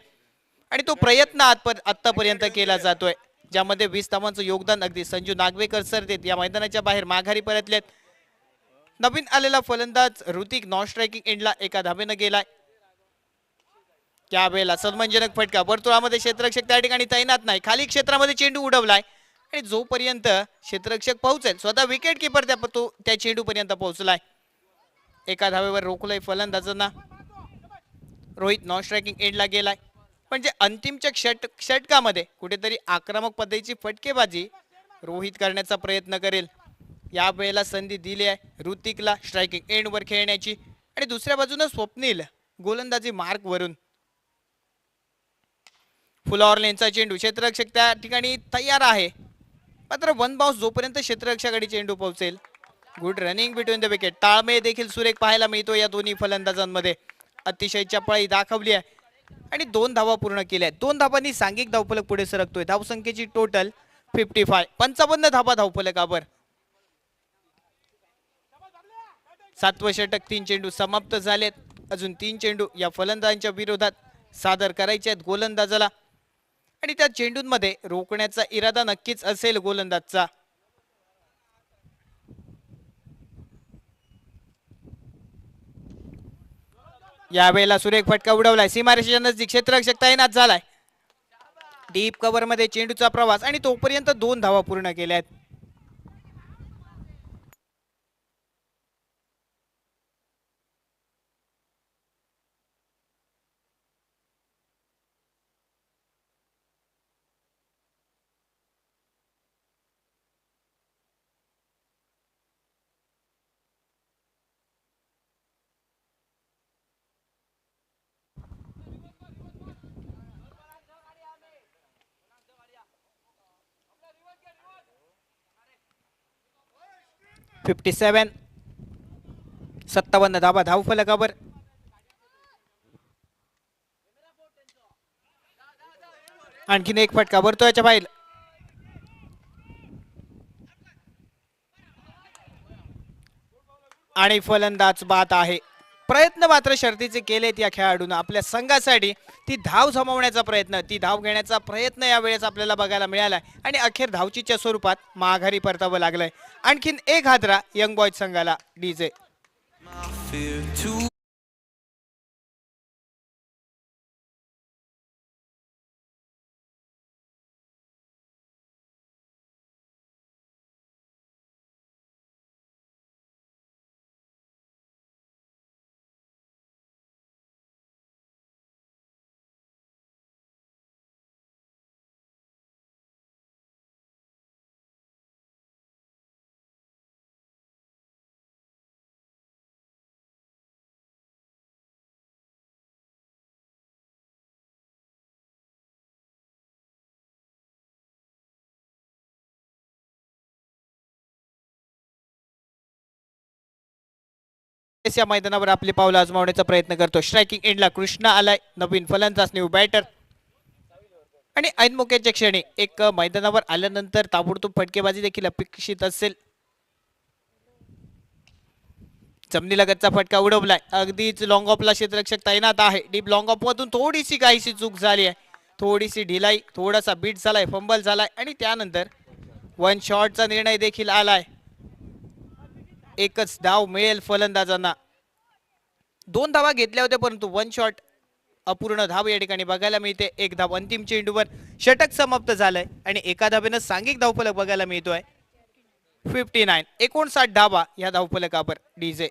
आणि तो प्रयत्न आतापर्यंत केला जातोय ज्यामध्ये 20 धावांचं योगदान अगदी संजू नागवेकर सर देत या मैदानाच्या बाहेर माघारी परतलेत. नवीन आलेला फलंदाज ऋतिक नॉन स्ट्रायकिंग एंडला एका धावेनं गेलाय. त्यावेळेला सन्मानजनक फटका वर्तुळामध्ये क्षेत्ररक्षक त्या ठिकाणी तैनात नाही खाली क्षेत्रामध्ये चेंडू उडवलाय आणि जोपर्यंत क्षेत्ररक्षक पोहोचेल स्वतः विकेट किपर त्या चेंडू पर्यंत पोहोचलाय. एका धावेवर रोखलंय फलंदाजांना. रोहित नॉन स्ट्रायकिंग एंडला गेलाय म्हणजे अंतिमच्या षटकामध्ये कुठेतरी आक्रमक पद्धतीची फटकेबाजी रोहित करण्याचा प्रयत्न करेल. या वेळेला संधी दिली आहे ऋतिकला स्ट्रायकिंग एंडवर खेळण्याची आणि दुसऱ्या बाजूने स्वप्नील गोलंदाजी मार्क वरून. फुल ऑर्लेनचा चेंडू क्षेत्ररक्षक त्या ठिकाणी तयार आहे मात्र वन बाउन्स जोपर्यंत क्षेत्ररक्षकाकडे चेंडू पोहोचेल. Good running between the wicket. ताळमेळ देखील सुरेख पाहायला मिळतो या दोन्ही फलंदाजांमध्ये. अतिशय चपळाई दाखवली आहे आणि 2 धावा पूर्ण केल्या. 2 धावांनी सांघिक धावफलक पुढे सरकतोय. धावसंख्येची टोटल 55. 55 धावा धावफलकावर. 7वं षटक 3 चेंडू समाप्त झालेत. अजून 3 चेंडू या फलंदाजांच्या विरोधात सादर करायचे आहेत गोलंदाजाला आणि त्या चेंडूंमध्ये रोखण्याचा इरादा नक्कीच असेल गोलंदाजचा. यावेळेला सुरेख फटका उडवलाय सीमारेषेच्या नजदीक क्षेत्ररक्षक तैनात झालाय. डीप कव्हर मध्ये चेंडूचा प्रवास आणि तोपर्यंत 2 धावा पूर्ण केल्यात. $57 57 धावा धावफलकावर. आणखीन एक फटका वर्तुळाच्या बाहेर आणि फलंदाज बाद आहे. प्रयत्न मात्र शर्तीचे केलेत या खेळाडूंना आपल्या संघासाठी ती धाव जमवण्याचा प्रयत्न ती धाव घेण्याचा प्रयत्न यावेळेस आपल्याला बघायला मिळालाय आणि अखेर धावचीच्या स्वरूपात माघारी परतावं लागलंय. आणखीन एक हादरा यंग बॉयज संघाला. डीजे या मैदानावर आपली पावलं आजमावण्याचा प्रयत्न करतो. स्ट्रायकिंग एंडला कृष्णा आलाय. नवीन फलंदाज न्यू बॅटर आणि ऐनमोक्याच्या क्षणी एक मैदानावर आल्यानंतर ताबडतोब फटकेबाजी देखील अपेक्षित असेल. जमिनीलगतचा फटका उडवलाय. अगदीच लॉंग ऑफला क्षेत्ररक्षक तैनात आहे. डीप लॉंग ऑफ मधून थोडीशी काहीशी चूक झाली आहे. थोडीशी ढिलाई थोडासा बीट झालाय फंबल झालाय आणि त्यानंतर 1 शॉटचा निर्णय देखील आलाय. एकच धाव मिळेल फलंदाजांना. 2 धावा घेतल्या होत्या परंतु 1 शॉट अपूर्ण धाव या ठिकाणी बघायला मिळते. 1 धाव अंतिम चेंडूवर. षटक समाप्त झालंय आणि एका धावेनं सांघिक धावफलक बघायला मिळतोय. 59 59 धावा या धावफलकावर. डीजे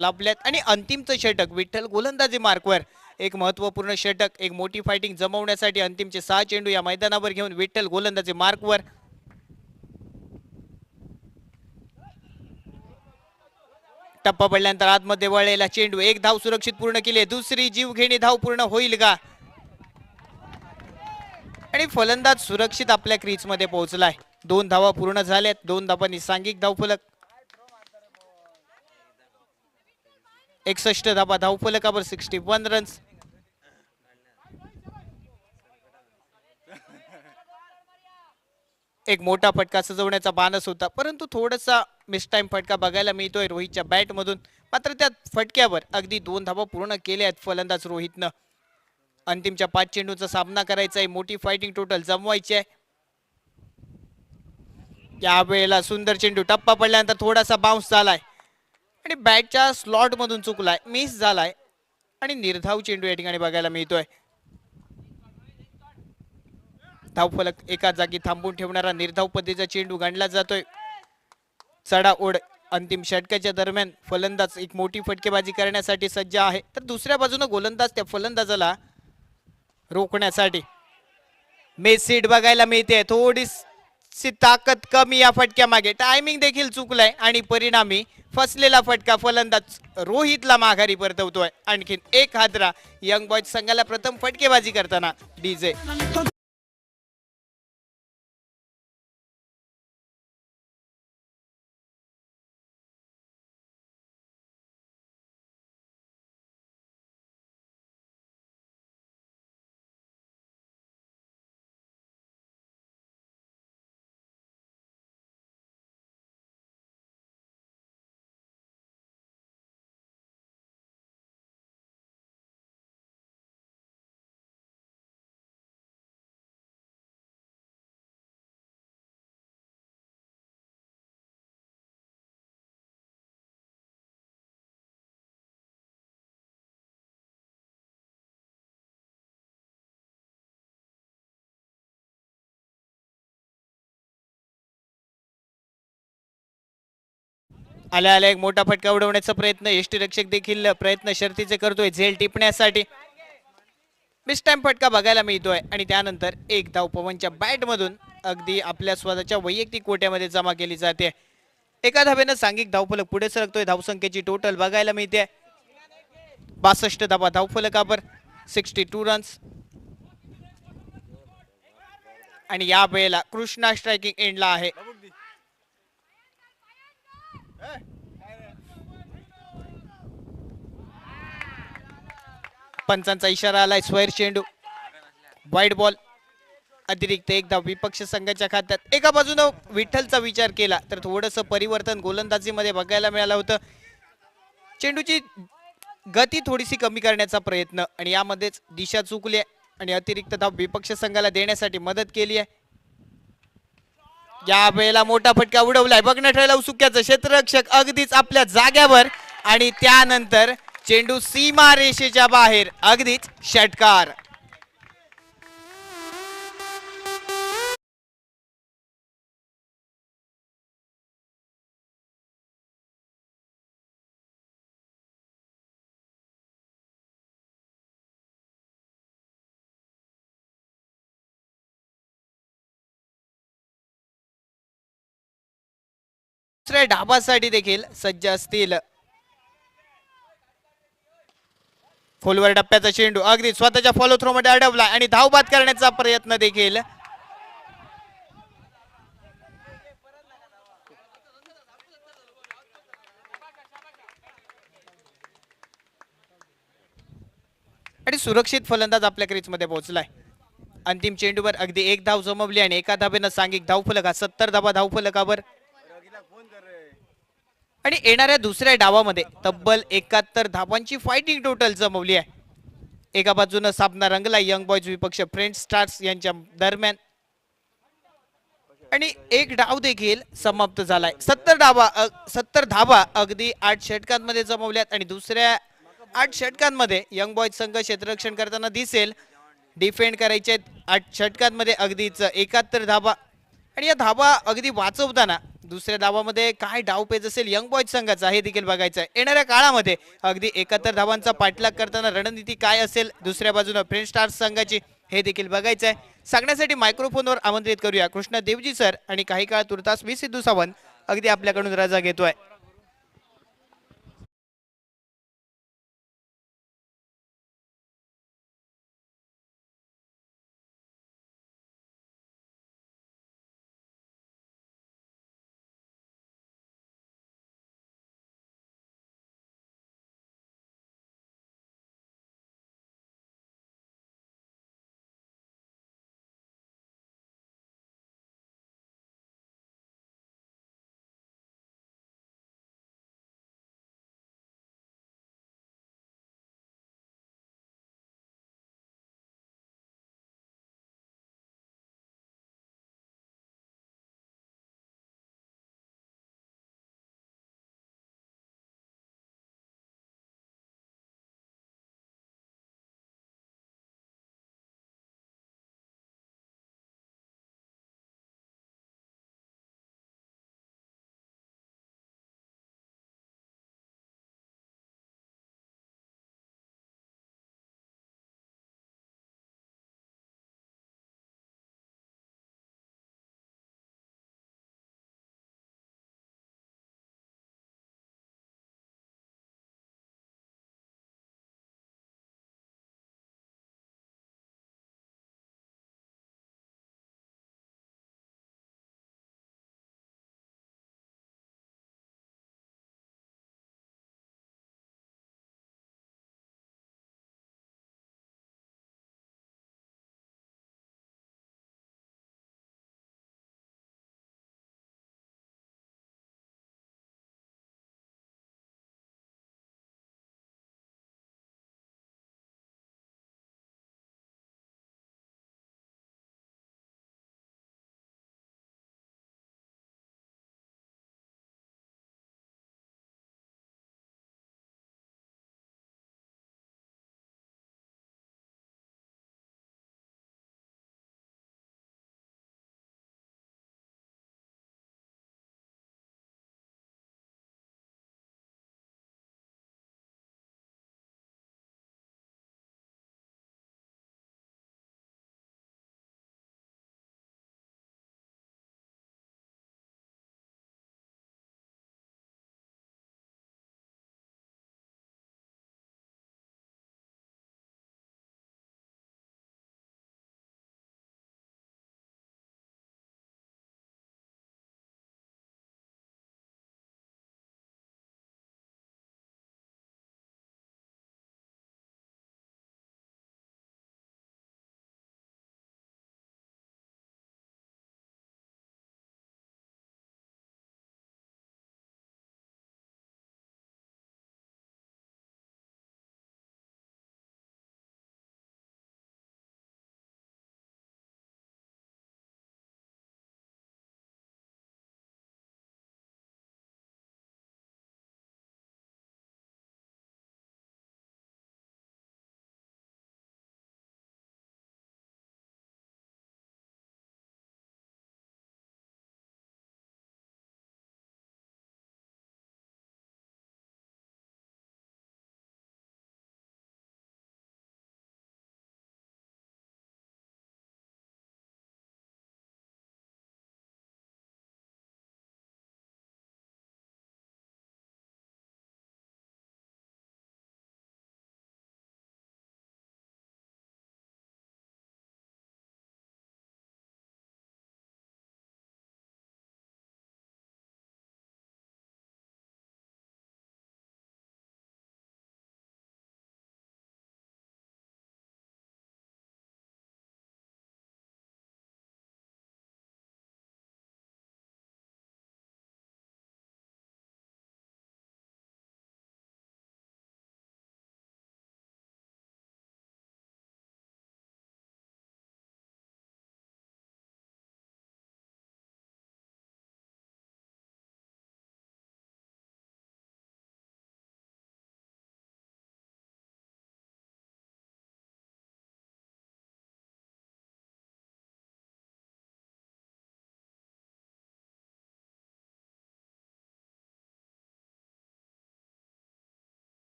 लाभल्यात आणि अंतिमचं षटक विठ्ठल गोलंदाजी मार्कवर एक महत्वपूर्ण षटक, एक मोठी फायटिंग जमवण्यासाठी अंतिमचे 6 चेंडू या मैदानावर घेऊन विठ्ठल गोलंदाजी मार्कवर. टप्पा पडल्यानंतर आतमध्ये वळलेला चेंडू, एक धाव सुरक्षित पूर्ण केली, दुसरी जीवघेणी धाव पूर्ण होईल का? आणि फलंदाज सुरक्षित आपल्या क्रीज मध्ये पोहोचलाय. 2 धावा पूर्ण झाल्यात, 2 धावांनी सांघिक धावफलक. 61 धावा धावफलकावर, 61 रन्स. एक मोठा फटका सजवण्याचा बाणस होता, परंतु थोडासा मिसटाइम फटका बघायला मिळतोय रोहितच्या बॅट मधून. मात्र त्या फटक्यावर अगदी 2 धावा पूर्ण केल्यात फलंदाज रोहितनं. अंतिमच्या 5 चेंडूचा सामना करायचा आहे, मोठी फायटिंग टोटल जमवायची आहे. यावेळेला सुंदर चेंडू, टप्पा पडल्यानंतर थोडासा बाउन्स झालाय आणि बॅटच्या स्लॉट मधून चुकलाय, मिस झालाय आणि निर्धाव चेंडू या ठिकाणी बघायला मिळतोय. धावफलक एका जागी थांबून ठेवणारा निर्धाव पद्धतीचा चेंडू गणला जातोय. चढाओढ अंतिम षटकाच्या दरम्यान फलंदाज एक मोठी फटकेबाजी करण्यासाठी सज्ज आहे, तर दुसऱ्या बाजूने गोलंदाज त्या फलंदाजाला रोखण्यासाठी मेसीड बघायला मिळते. थोडीशी ताकद कमी या फटक्या मागे, टायमिंग देखील चुकलाय आणि परिणामी फसलेला फटका फलंदाज रोहितला माघारी परतवतोय. आणखीन एक हादरा यंग बॉयज संघाला प्रथम फटकेबाजी करताना. डीजे आल्या आल्या एक मोठा फटका उडवण्याचा प्रयत्न, यष्टीरक्षक देखील प्रयत्न शर्तीचे करतोय झेल टिपण्यासाठी. मिस टाइम फटका बघायला मिळतोय आणि त्यानंतर एक धाव पवनच्या बॅट मधून अगदी आपल्या स्वतःच्या वैयक्तिक कोट्यामध्ये जमा केली जाते. एका धावेनं सांघिक धावफलक पुढे सरकतोय. धावसंख्येची टोटल बघायला मिळते 62 धावा धावफलकावर, 62 रन्स. आणि या वेळेला कृष्णा स्ट्रायकिंग एंडला आहे. पंचांचा इशारा आलाय, स्क्वेअर चेंडू, वाईड बॉल. अतिरिक्त एक धाव विपक्ष संघाच्या खात्यात. एका बाजूने विठ्ठलचा विचार केला तर थोडंसं परिवर्तन गोलंदाजीमध्ये बघायला मिळालं होतं. चेंडूची गती थोडीशी कमी करण्याचा प्रयत्न आणि यामध्येच दिशा चुकली आणि अतिरिक्त धाव विपक्ष संघाला देण्यासाठी मदत केली आहे. या वेळेला मोठा फटका उडवलाय, बघणं ठरलं औत्सुक्याचं. क्षेत्ररक्षक अगदीच आपल्या जाग्यावर आणि त्यानंतर चेंडू सीमा रेषेच्या बाहेर, अगदीच षटकार. दुसऱ्या डाबासाठी देखील सज्ज असतील. खोलवर टप्प्याचा चेंडू अगदी स्वतःच्या फॉलो थ्रो मध्ये अडवला आणि धावबाद करण्याचा प्रयत्न देखील. आणि सुरक्षित फलंदाज आपल्या क्रीज मध्ये पोहोचलाय. अंतिम चेंडूवर अगदी एक धाव जमवली आणि एका धावेनं सांघिक धावफलक हा 70 धावा धावफलकावर. आणि येणाऱ्या दुसऱ्या डावामध्ये तब्बल 71 धावांची फायटिंग टोटल जमवली आहे. एका बाजूने सामना रंगला यंग बॉयज विपक्ष फ्रेंच स्टार्स यांच्या दरम्यान आणि एक डाव देखील समाप्त झालाय. 70 धावा अगदी 8 षटकांमध्ये जमवल्यात आणि दुसऱ्या 8 षटकांमध्ये यंग बॉयज संघ क्षेत्ररक्षण करताना दिसेल. डिफेंड करायचे 8 षटकांमध्ये अगदीच 71 धावा आणि या धावा अगदी वाचवताना दुसऱ्या धावामध्ये काय डावपेच असेल यंग बॉयज संघाचा हे देखील बघायचं आहे. येणाऱ्या काळामध्ये अगदी 71 धावांचा पाठलाग करताना रणनीती काय असेल दुसऱ्या बाजूने फ्रेंच स्टार्स संघाची हे देखील बघायचं आहे. सांगण्यासाठी मायक्रोफोनवर आमंत्रित करूया कृष्णा देवजी सर आणि काही काळ तुर्तास मी सिद्धू सावंत अगदी आपल्याकडून रजा घेतोय.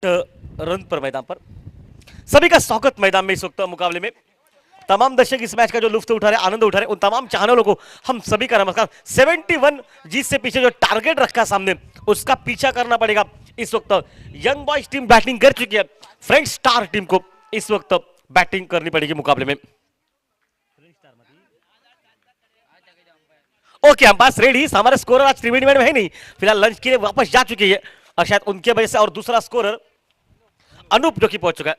रन पर मैदान पर। सभी का स्वागत मैदान में इस वक्त मुकाबले में। तमाम दर्शक इस मैच का जो लुत्फ उठा रहे, आनंद उठा रहे, उन तमाम चाहने वालों को हम सभी का नमस्कार। 71 जीत से पीछे जो टारगेट रखा सामने, उसका पीछा करना पड़ेगा। इस वक्त यंग बॉयज टीम बैटिंग कर चुकी है, फ्रेंच स्टार टीम को इस वक्त बैटिंग करनी पड़ेगी मुकाबले में। ओके, हम पास रेडी। हमारे स्कोरर आज त्रिवेणी में है नहीं, फिलहाल लंच के लिए वापस जा चुकी है और शायद उनके वजह से। और दूसरा स्कोरर अनूप जो कि पहुंच चुका है।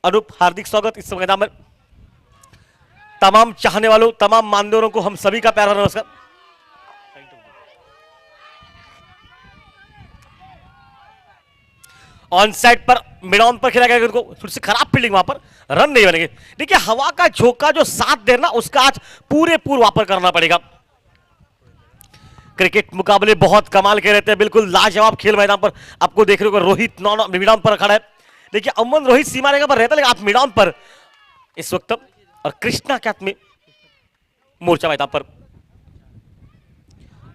अनूप, हार्दिक स्वागत इस मैदान में। तमाम चाहने वालों, तमाम मान्यवरों को हम सभी का प्यारा नमस्कार। ऑन साइड पर मिड ऑन पर खेला गया, थोड़ी सी खराब फील्डिंग, वहां पर रन नहीं बनेंगे। देखिए, हवा का झोंका जो साथ देना, उसका आज पूरे पूर्व वापर करना पड़ेगा। क्रिकेट मुकाबले बहुत कमाल के रहते हैं, बिल्कुल लाजवाब खेल मैदान पर आपको देखने को। रोहित मिड ऑन पर खड़ा है। देखिए, अमन रोहित सीमा रेखा पर रहता है, लेकिन आप मिड ऑन पर इस वक्त। और कृष्णा कैथ में मोर्चा मैदान पर।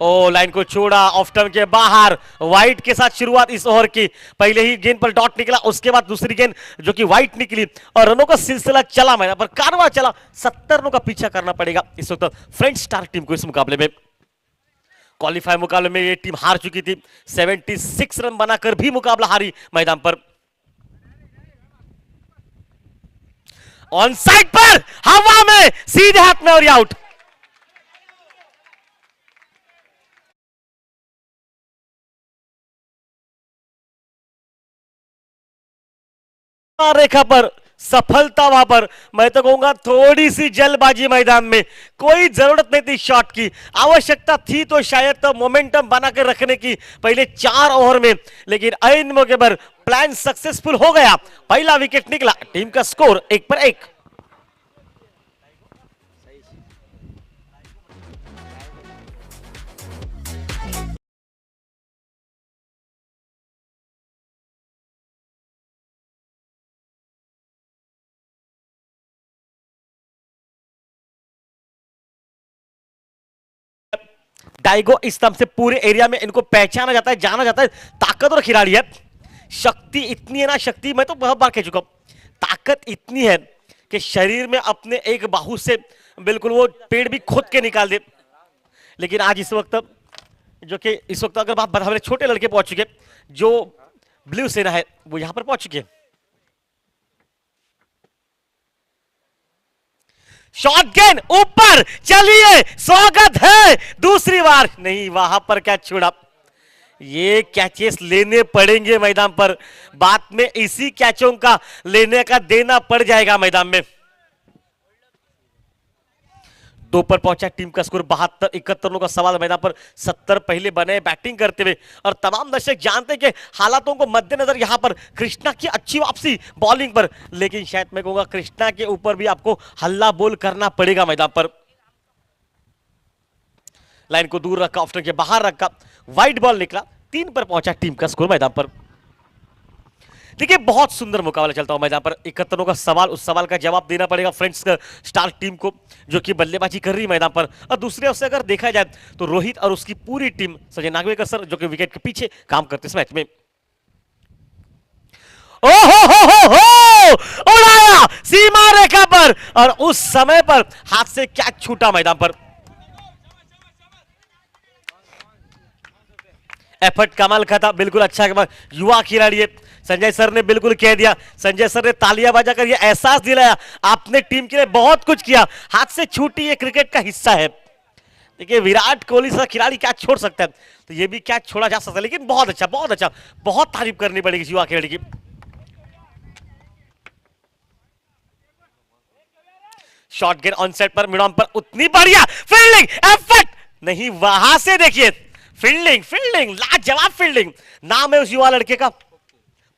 ओ, लाइन को छोड़ा, ऑफ टर्न के बाहर, वाइट के साथ शुरुआत इस ओवर की। पहले ही गेंद पर डॉट निकला, उसके बाद दूसरी गेंद जो कि वाइट निकली और रनों का सिलसिला चला मैदान पर, कारवां चला। 70 रनों का पीछा करना पड़ेगा इस वक्त फ्रेंच स्टार टीम को इस मुकाबले में। क्वालिफाई मुकाबले में ये टीम हार चुकी थी, 76 रन बनाकर भी मुकाबला हारी मैदान पर। ऑन साइड पर हवा में सीधे हाथ में और आउट। रेखा पर सफलता, वहां पर मैं तो कहूंगा थोड़ी सी जल्दबाजी मैदान में, कोई जरूरत नहीं थी शॉट की। आवश्यकता थी तो शायद तो मोमेंटम बनाकर रखने की पहले 4 ओवर में, लेकिन ऐन मौके पर प्लान सक्सेसफुल हो गया। पहला विकेट निकला, टीम का स्कोर 1 पर 1। डाइगो इस नाम से पूरे एरिया में इनको पहचाना जाता है, जाना जाता है। ताकतवर खिलाड़ी है, शक्ति इतनी है ना, शक्ति मैं तो बहुत बार कह चुका हूं, ताकत इतनी है कि शरीर में अपने एक बाहु से बिल्कुल वो पेड़ भी खोद के निकाल दे। लेकिन आज इस वक्त जो कि इस वक्त अगर बात हमारे छोटे लड़के पहुंच चुके, जो ब्लू सेना है वो यहां पर पहुंच चुके हैं। शॉट गेंद ऊपर, चलिए स्वागत है दूसरी बार। नहीं, वहां पर कैच छोड़ा। ये कैचेस लेने पड़ेंगे मैदान पर, बाद में इसी कैचों का लेने का देना पड़ जाएगा मैदान में। 2 पर पहुंचा टीम का स्कोर 72-71 रनों का सवाल मैदान पर। 70 पहले बने बैटिंग करते हुए, और तमाम दर्शक जानते हैं कि हालातों को मद्देनजर यहां पर कृष्णा की अच्छी वापसी बॉलिंग पर, लेकिन शायद मैं कहूंगा कृष्णा के ऊपर भी आपको हल्ला बोल करना पड़ेगा मैदान पर। लाइन को दूर रखा, ऑफ टर्न के बाहर रखा, वाइड बॉल निकला। 3 पर पहुंचा टीम का स्कोर मैदान पर। देखिए, बहुत सुंदर मुकाबला चलता हुआ मैदान पर। 71 रनों का सवाल, उस सवाल का जवाब देना पड़ेगा फ्रेंड्स स्टार टीम को जो कि बल्लेबाजी कर रही है मैदान पर। और दूसरे ओर से अगर देखा जाए तो रोहित और उसकी पूरी टीम, संजय नागवेकर सर जो कि विकेट के पीछे काम करते इस मैच में। ओ हो उड़ाया सीमा रेखा पर, और उस समय पर हाथ से कैच छूटा मैदान पर। एफर्ट कमाल का था, बिल्कुल अच्छा कमाल। युवा खिलाड़ी है, संजय सर ने बिल्कुल कह दिया, संजय सर ने तालियां बजाकर यह एहसास दिलाया आपने टीम के लिए बहुत कुछ किया। हाथ से छूटी ये क्रिकेट का हिस्सा है। देखिए, विराट कोहली सा खिलाड़ी कैच छोड़ सकता है, तो ये भी कैच छोड़ा जा सकता है। लेकिन बहुत अच्छा, बहुत अच्छा, बहुत तारीफ करनी पड़ेगी युवा खिलाड़ी की। शॉट गेंद ऑन साइड पर, मिड ऑन पर, उतनी बढ़िया फील्डिंग, एफर्ट नहीं, वहां से देखिए फील्डिंग, फील्डिंग, लाजवाब फील्डिंग। नाम है उस युवा लड़के का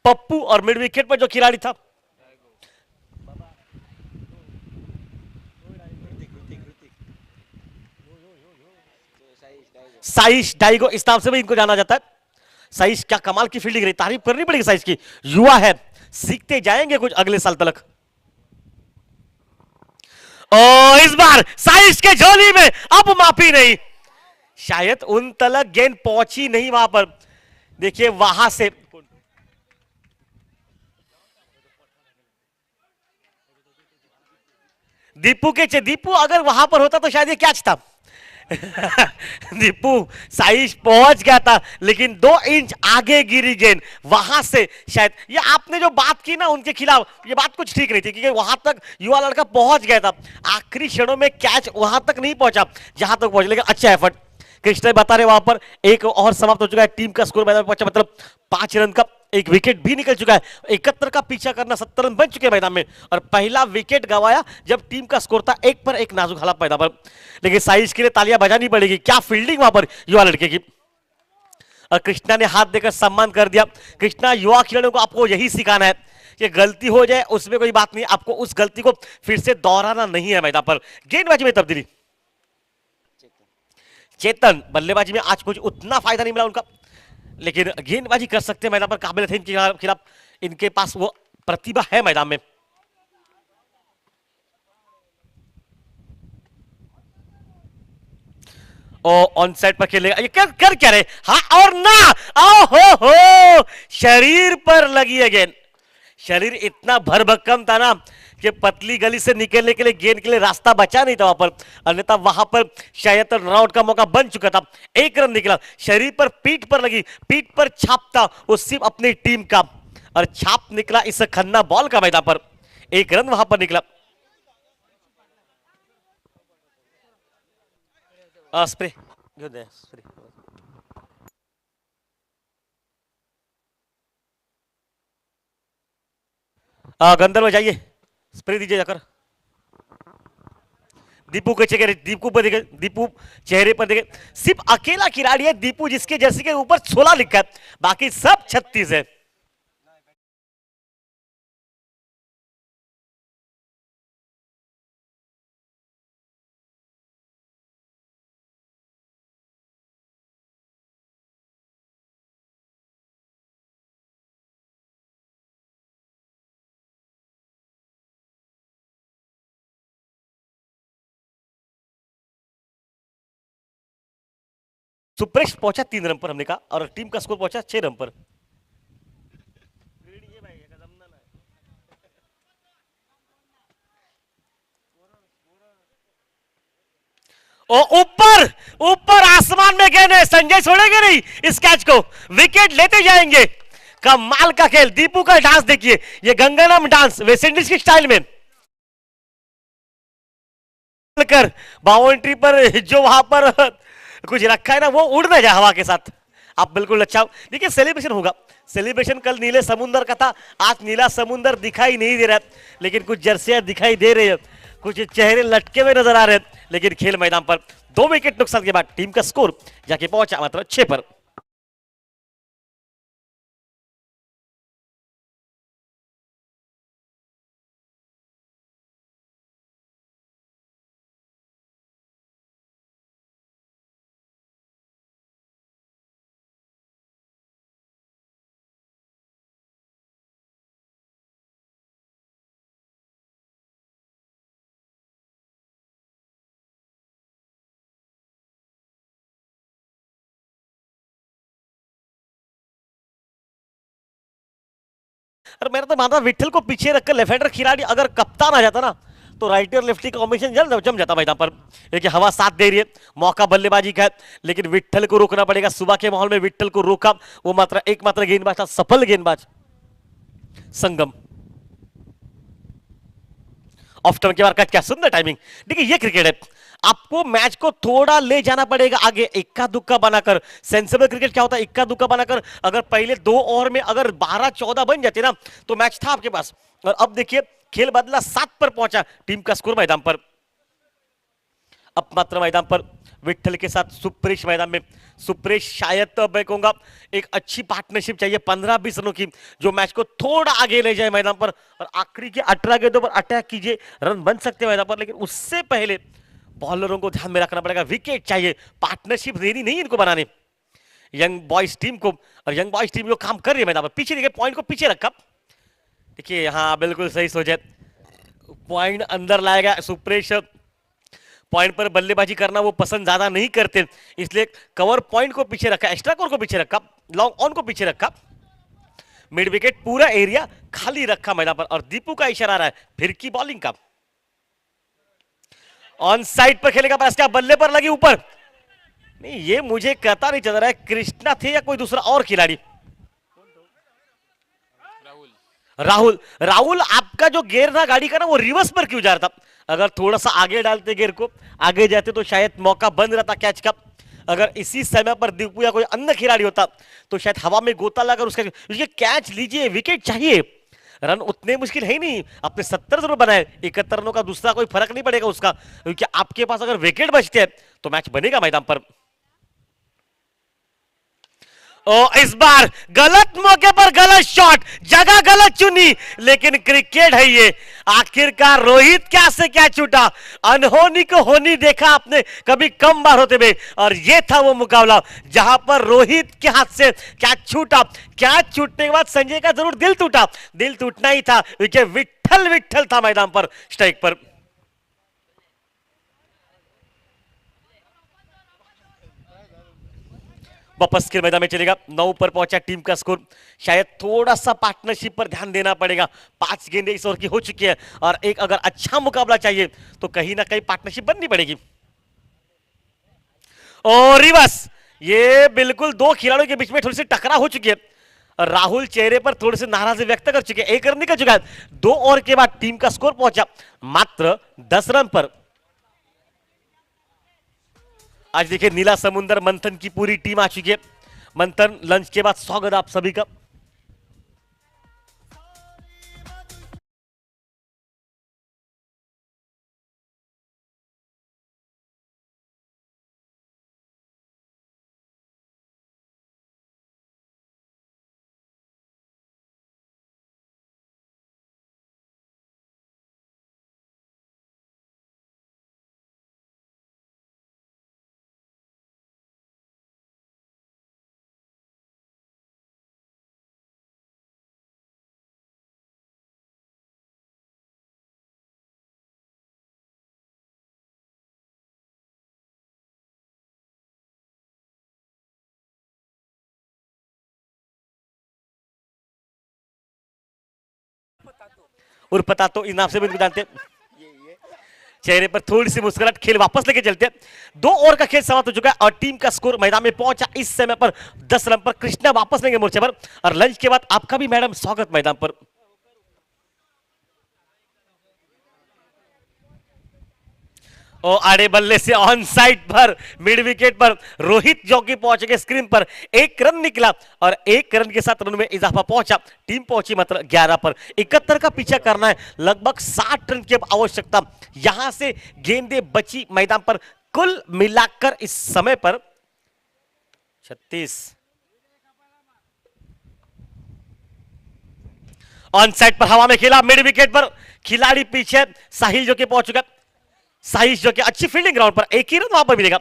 पप्पू, और मिड विकेट पर जो खिलाड़ी था साइश डाइगो, इस नाम से भी इनको जाना जाता है। साइश क्या कमाल की फील्डिंग रही, तारीफ करनी पड़ेगी साइश की। युवा है, सीखते जाएंगे कुछ अगले साल तक। ओ, इस बार साइश के झोली में अब माफी नहीं, शायद उन तलक गेंद पहुंची नहीं वहां पर। देखिए, वहां से दीपू अगर वहां पर होता तो शायद ये कैच था। दीपू साइज पहुंच गया था लेकिन 2 इंच आगे गिरी गेंद, वहां से शायद ये आपने जो बात की ना उनके खिलाफ, ये बात कुछ ठीक नहीं थी क्योंकि वहां तक युवा लड़का पहुंच गया था, आखिरी क्षणों में कैच वहां तक नहीं पहुंचा जहां तक पहुंचा, लेकिन अच्छा एफर्ट। कृष्ण बता रहे वहां पर एक और समाप्त हो चुका है, टीम का स्कोर मैदान में पहुंचा, मतलब 5 रन का एक विकेट भी निकल चुका है। 71 का पीछा करना 70 रन बन चुके हैं मैदान में, और पहला विकेट गवाया जब टीम का स्कोर था 1 पर 1 नाजुक हालात मैदान पर। लेकिन साइज के लिए तालियां बजानी पड़ेगी, क्या फील्डिंग वहां पर युवा लड़के की। और कृष्णा ने हाथ देकर सम्मान कर दिया। कृष्णा, युवा खिलाड़ियों को आपको यही सिखाना है कि गलती हो जाए उसमें कोई बात नहीं, आपको उस गलती को फिर से दोहराना नहीं है मैदान पर। गेंदबाजी में तब्दीली, चेतन बल्लेबाजी में आज कुछ उतना फायदा नहीं मिला उनका, लेकिन गेंदबाजी कर सकते हैं मैदान पर, काबिल थे इनके खिलाफ, इनके पास वो प्रतिभा है मैदान में। ऑन साइड पर खेलेगा, ये कर क्या रहे, हाँ और ना, ओ हो शरीर पर लगी है गेंद। शरीर इतना भरभक्कम था ना कि पतली गली से निकलने के लिए गेंद के लिए रास्ता बचा नहीं था वहां पर, अन्यथा वहां पर शायद रन आउट का मौका बन चुका था। 1 रन निकला, शरीर पर पीठ पर लगी, पीठ पर छाप था वो सिर्फ अपनी टीम का, और छाप निकला इस खन्ना बॉल का मैदान पर। 1 रन वहां पर निकला। स्प्रे गंदर में जाइए, स्प्रे दीजिए जाकर। दीपू के चेहरे, दीपू पर देखे, दीपू चेहरे पर देखे, सिर्फ अकेला खिलाड़ी है दीपू जिसके जर्सी के ऊपर 16 लिखा है, बाकी सब 36 है। सुप्रेश पहुंचा 3 रन पर हमने कहा, और टीम का स्कोर पहुंचा 6 रन पर। ओ ऊपर ऊपर आसमान में गेंद है, संजय छोड़ेंगे नहीं इस कैच को, विकेट लेते जाएंगे। कमाल का खेल, दीपू का डांस देखिए, ये गंगाराम डांस वेस्ट इंडीज के स्टाइल में कर बाउंड्री पर जो वहां पर कुछ रखा है ना वो उड़ ना जाए हवा के साथ। आप बिल्कुल अच्छा देखिए, सेलिब्रेशन होगा, सेलिब्रेशन कल नीले समुंदर का था, आज नीला समुंदर दिखाई नहीं दे रहा है, लेकिन कुछ जर्सियां दिखाई दे रही है, कुछ चेहरे लटके हुए नजर आ रहे हैं, लेकिन खेल मैदान पर 2 विकेट नुकसान के बाद टीम का स्कोर जाके पहुंचा मात्र 6 पर। और मेरा तो मानना विट्ठल को पीछे रखकर लेफ्ट हैंडर खिलाड़ी अगर कप्तान आ जाता ना तो राइटर लेफ्टी कॉम्बिनेशन जम जाता मैदान पर। देखिए हवा साथ दे रही है, मौका बल्लेबाजी का है, लेकिन विट्ठल को रोकना पड़ेगा। सुबह के माहौल में विट्ठल को रोका, वो मात्र एकमात्र गेंदबाज था, सफल गेंदबाज संगम। ऑफ टर्न के बाद कट, क्या सुंदर टाइमिंग। देखिए ये क्रिकेट है, आपको मैच को थोड़ा ले जाना पड़ेगा आगे, इक्का दुक्का बनाकर। सेंसेबल क्रिकेट क्या होता है, इक्का दुक्का बनाकर अगर पहले 2 ओवर में अगर 12-14 बन जाते ना तो मैच था आपके पास। और अब देखिए खेल बदला, 7 पर पहुंचा टीम का स्कोर मैदान पर। अब मात्र मैदान पर विट्ठल के साथ सुप्रेश मैदान में। सुप्रेश शायद तो मैं कहूंगा एक अच्छी पार्टनरशिप चाहिए 15-20 रनों की, जो मैच को थोड़ा आगे ले जाए मैदान पर, और आखिरी के 18 गेंदों पर अटैक कीजिए, रन बन सकते हैं मैदान पर। लेकिन उससे पहले बॉलरों को ध्यान में रखना पड़ेगा, विकेट चाहिए, पार्टनरशिप देनी नहीं इनको बनाने यंग बॉयज टीम को। और यंग बॉयज टीम जो काम कर रही है मैदान पर, पीछे देखिए पॉइंट को पीछे रखा, देखिए यहाँ बिल्कुल सही सोचे, पॉइंट अंदर लाएगा। सुप्रेश पॉइंट पर बल्लेबाजी करना वो पसंद ज्यादा नहीं करते, इसलिए कवर पॉइंट को पीछे रखा, एक्स्ट्रा कवर को पीछे रखा, लॉन्ग ऑन को पीछे रखा, मिड विकेट पूरा एरिया खाली रखा मैदान पर। और दीपू का इशारा आ रहा है फिर की बॉलिंग का। ऑन साइड पर खेलेगा पर इसका बल्ले पर लगी ऊपर। नहीं, ये मुझे कहता नहीं चल रहा है कृष्णा थे या कोई दूसरा और खिलाड़ी। राहुल, राहुल आपका जो गेयर था गाड़ी का ना वो रिवर्स पर क्यों जा रहा था? अगर थोड़ा सा आगे डालते गेयर को, आगे जाते तो शायद मौका बंद रहता कैच का। अगर इसी समय पर दीपू या कोई अन्य खिलाड़ी होता तो शायद हवा में गोता लगाकर उसका कैच लीजिए, विकेट चाहिए। रन उतने मुश्किल है ही नहीं, आपने 70 जरूर बनाए, 71 रनों का दूसरा कोई फर्क नहीं पड़ेगा उसका, क्योंकि आपके पास अगर विकेट बचते हैं तो मैच बनेगा मैदान पर। ओ इस बार गलत मौके पर गलत शॉट, जगह गलत चुनी, लेकिन क्रिकेट है ये। आखिरकार रोहित क्या से क्या छूटा, अनहोनी को होनी देखा आपने कभी कम बार होते हुए, और ये था वो मुकाबला जहां पर रोहित के हाथ से क्या छूटा। क्या छूटने के बाद संजय का जरूर दिल टूटा, दिल टूटना ही था क्योंकि विट्ठल विट्ठल था मैदान पर स्ट्राइक पर। वापस खेल मैदान में चलेगा, 9 पर पहुंचा टीम का स्कोर। शायद थोड़ा सा पार्टनरशिप पर ध्यान देना पड़ेगा, 5 गेंदें इस ओवर की हो चुकी है और एक अगर अच्छा मुकाबला चाहिए तो कहीं ना कहीं पार्टनरशिप बननी पड़ेगी। और रिवर्स, ये बिल्कुल 2 खिलाड़ियों के बीच में थोड़ी सी टकराव हो चुकी है। राहुल चेहरे पर थोड़े से नाराजगी व्यक्त कर चुके हैं। 1 रन निकल चुका है। 2 ओवर के बाद टीम का स्कोर पहुंचा मात्र 10 रन पर। आज देखिए नीला समुंदर मंथन की पूरी टीम आ चुकी है। मंथन लंच के बाद स्वागत आप सभी का। और पता तो इनाम से भी जानते हैं। चेहरे पर थोड़ी सी मुस्कुराहट, खेल वापस लेके चलते हैं। 2 ओवर का खेल समाप्त हो चुका है और टीम का स्कोर मैदान में पहुंचा इस समय पर 10 रन पर। कृष्णा वापस लेंगे मोर्चे पर और लंच के बाद आपका भी मैडम स्वागत मैदान पर। और आड़े बल्ले से ऑन साइड पर मिड विकेट पर रोहित जॉकी पहुंचेंगे स्क्रीन पर। 1 रन निकला और 1 रन के साथ रन में इजाफा पहुंचा। टीम पहुंची मात्र 11 पर। 71 का पीछा करना है, लगभग 60 रन की अब आवश्यकता। यहां से गेंदें बची मैदान पर कुल मिलाकर इस समय पर 36। ऑन साइड पर हवा में खेला, मिड विकेट पर खिलाड़ी पीछे। साहिल जो कि पहुंच चुका, साइश जो कि अच्छी फील्डिंग ग्राउंड पर, 1 ही रन वहां पर मिलेगा।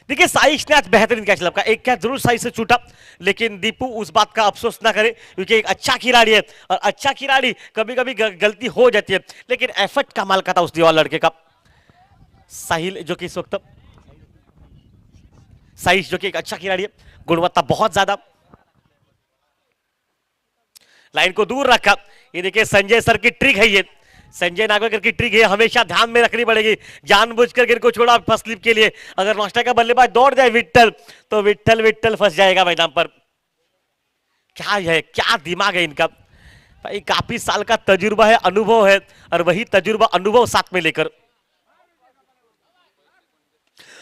देखिए साइश ने आज बेहतरीन कैच लपका, एक कैच जरूर साइश से छूटा, लेकिन दीपू उस बात का अफसोस ना करे क्योंकि एक अच्छा खिलाड़ी है और अच्छा खिलाड़ी कभी कभी गलती हो जाती है, लेकिन एफर्ट कमाल का था उस दीवार लड़के का। साहिल जो कि इस वक्त, साइश जो कि एक अच्छा खिलाड़ी है, गुणवत्ता बहुत ज्यादा। लाइन को दूर रखा। ये देखिए संजय सर की ट्रिक है, ये संजय नागवेकर की ट्रिक है, हमेशा ध्यान में रखनी पड़ेगी। जानबूझकर गिर को छोड़ा फर्स्ट स्लिप के लिए, अगर नौस्टा का बल्लेबाज दौड़ जाए विट्ठल तो विट्ठल विट्ठल फंस जाएगा मैदान पर। क्या है, क्या दिमाग है इनका भाई, काफी साल का तजुर्बा है, अनुभव है, और वही तजुर्बा अनुभव साथ में लेकर।